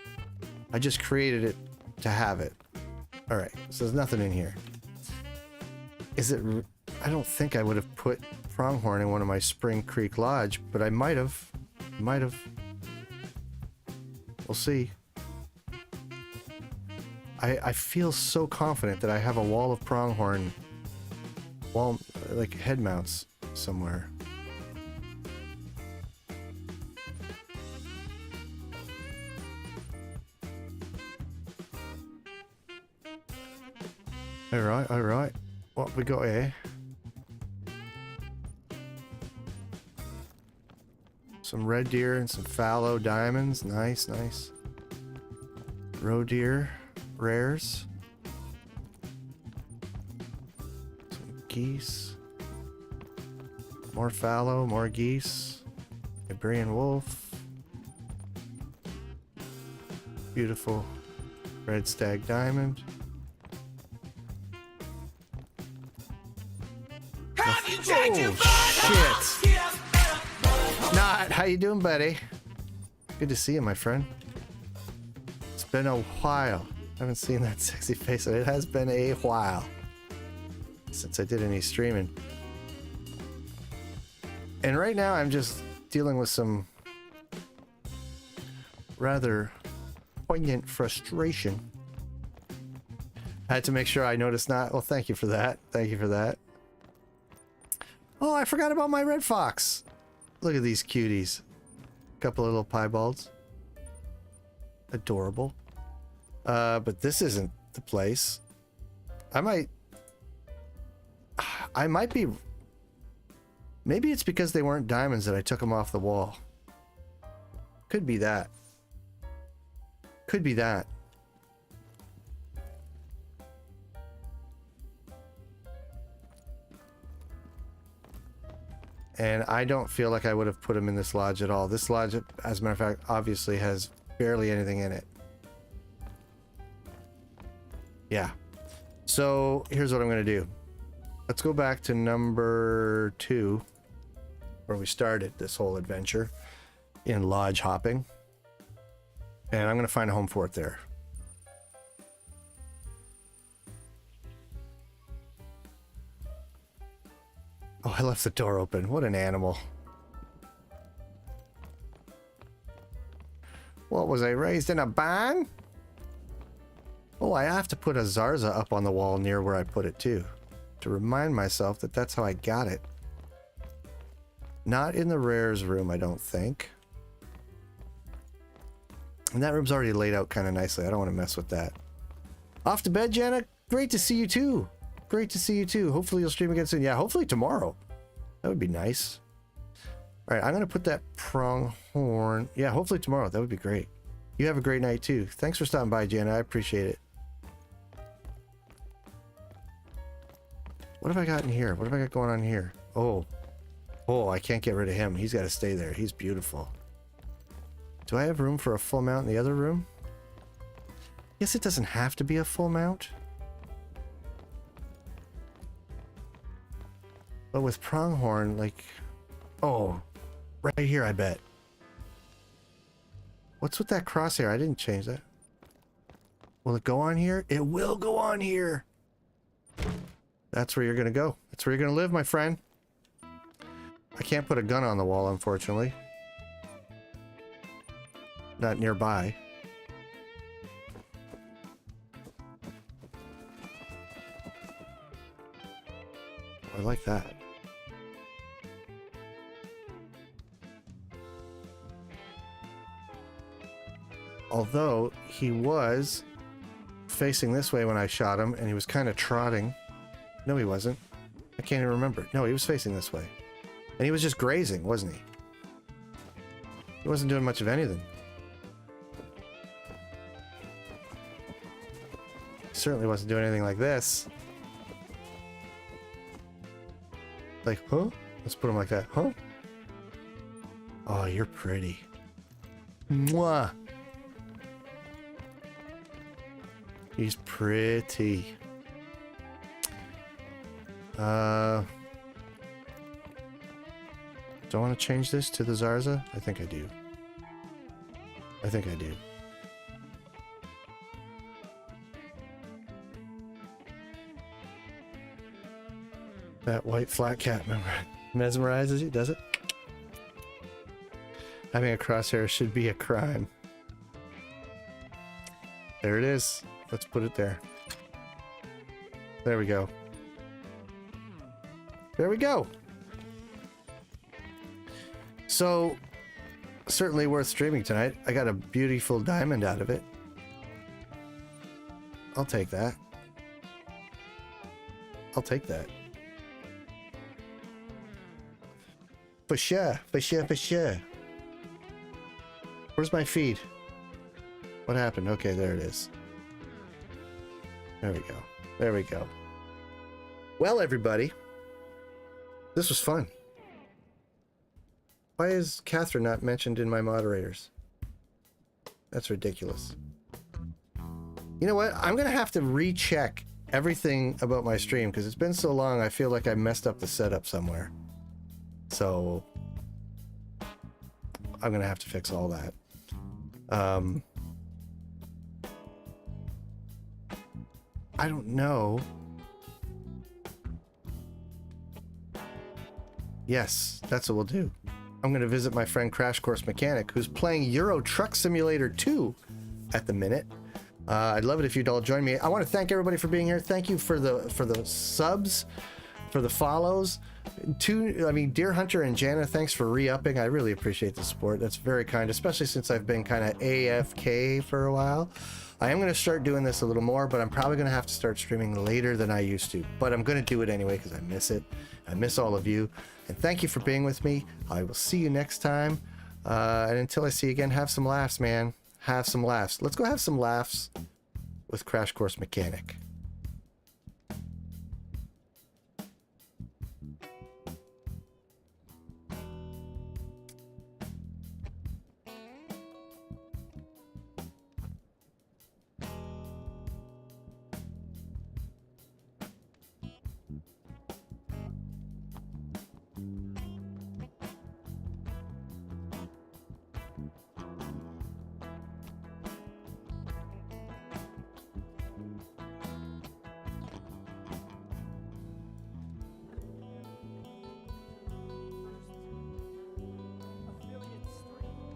S1: I just created it to have it. All right, so there's nothing in here. Is it... I don't think I would have put Pronghorn in one of my Spring Creek Lodge, but I might have. Might have. We'll see. I feel so confident that I have a wall of Pronghorn wall, like head mounts somewhere. Alright, alright. What have we got here? Some red deer and some fallow diamonds. Nice, nice. Roe deer, rares. Some geese. More fallow, more geese. Iberian wolf. Beautiful red stag diamond. Oh, shit. Not, how you doing, buddy? Good to see you, my friend. It's been a while. I haven't seen that sexy face. It has been a while since I did any streaming. And right now I'm just dealing with some rather poignant frustration. I had to make sure I noticed not... Well, thank you for that. Thank you for that. Oh, I forgot about my red fox. Look at these cuties. Couple of little piebalds. Adorable. But this isn't the place. I might be... Maybe it's because they weren't diamonds that I took them off the wall. Could be that. Could be that. And I don't feel like I would have put them in this lodge at all. This lodge, as a matter of fact, obviously has barely anything in it. Yeah. So here's what I'm going to do. Let's go back to number 2, where we started this whole adventure in lodge hopping. And I'm going to find a home for it there. Oh, I left the door open. What an animal. What, was I raised in a barn? Oh, I have to put a Zarza up on the wall near where I put it too, to remind myself that that's how I got it. Not in the rares room, I don't think. And that room's already laid out kind of nicely. I don't want to mess with that. Off to bed, Jana? Great to see you too. Great to see you too. Hopefully you'll stream again soon. Yeah, hopefully tomorrow. That would be nice. All right, I'm going to put that pronghorn. Yeah, hopefully tomorrow. That would be great. You have a great night too. Thanks for stopping by, Jana. I appreciate it. What have I got in here? What have I got going on here? Oh. Oh, I can't get rid of him. He's got to stay there. He's beautiful. Do I have room for a full mount in the other room? Yes, it doesn't have to be a full mount. But with Pronghorn, like... Oh, right here, I bet. What's with that crosshair? I didn't change that. Will it go on here? It will go on here. That's where you're gonna go. That's where you're gonna live, my friend. I can't put a gun on the wall, unfortunately. Not nearby. I like that. Although he was facing this way when I shot him, and he was kind of trotting. No, he wasn't. I can't even remember. No, he was facing this way. And he was just grazing, wasn't he? He wasn't doing much of anything. He certainly wasn't doing anything like this. Like, huh? Let's put him like that. Huh? Oh, you're pretty. Mwah! He's pretty. Do I want to change this to the Zarza? I think I do. I think I do. That white flat cat mesmerizes you, does it? Having a crosshair should be a crime. There it is. Let's put it there. There we go. There we go. So, certainly worth streaming tonight. I got a beautiful diamond out of it. I'll take that. I'll take that. For sure, for sure, for sure. Where's my feed? What happened? Okay, there it is. There we go. There we go. Well, everybody, this was fun. Why is Catherine not mentioned in my moderators? That's ridiculous. You know what? I'm going to have to recheck everything about my stream because it's been so long I feel like I messed up the setup somewhere. So I'm going to have to fix all that. I don't know. Yes, that's what we'll do. I'm going to visit my friend Crash Course Mechanic, who's playing Euro Truck Simulator 2 at the minute. I'd love it if you'd all join me. I want to thank everybody for being here. Thank you for the subs, for the follows. Dear Hunter and Jana, thanks for re-upping. I really appreciate the support. That's very kind, especially since I've been kind of AFK for a while. I am going to start doing this a little more, but I'm probably going to have to start streaming later than I used to. But I'm going to do it anyway because I miss it. I miss all of you. And thank you for being with me. I will see you next time. And until I see you again, have some laughs, man. Have some laughs. Let's go have some laughs with Crash Course Mechanic.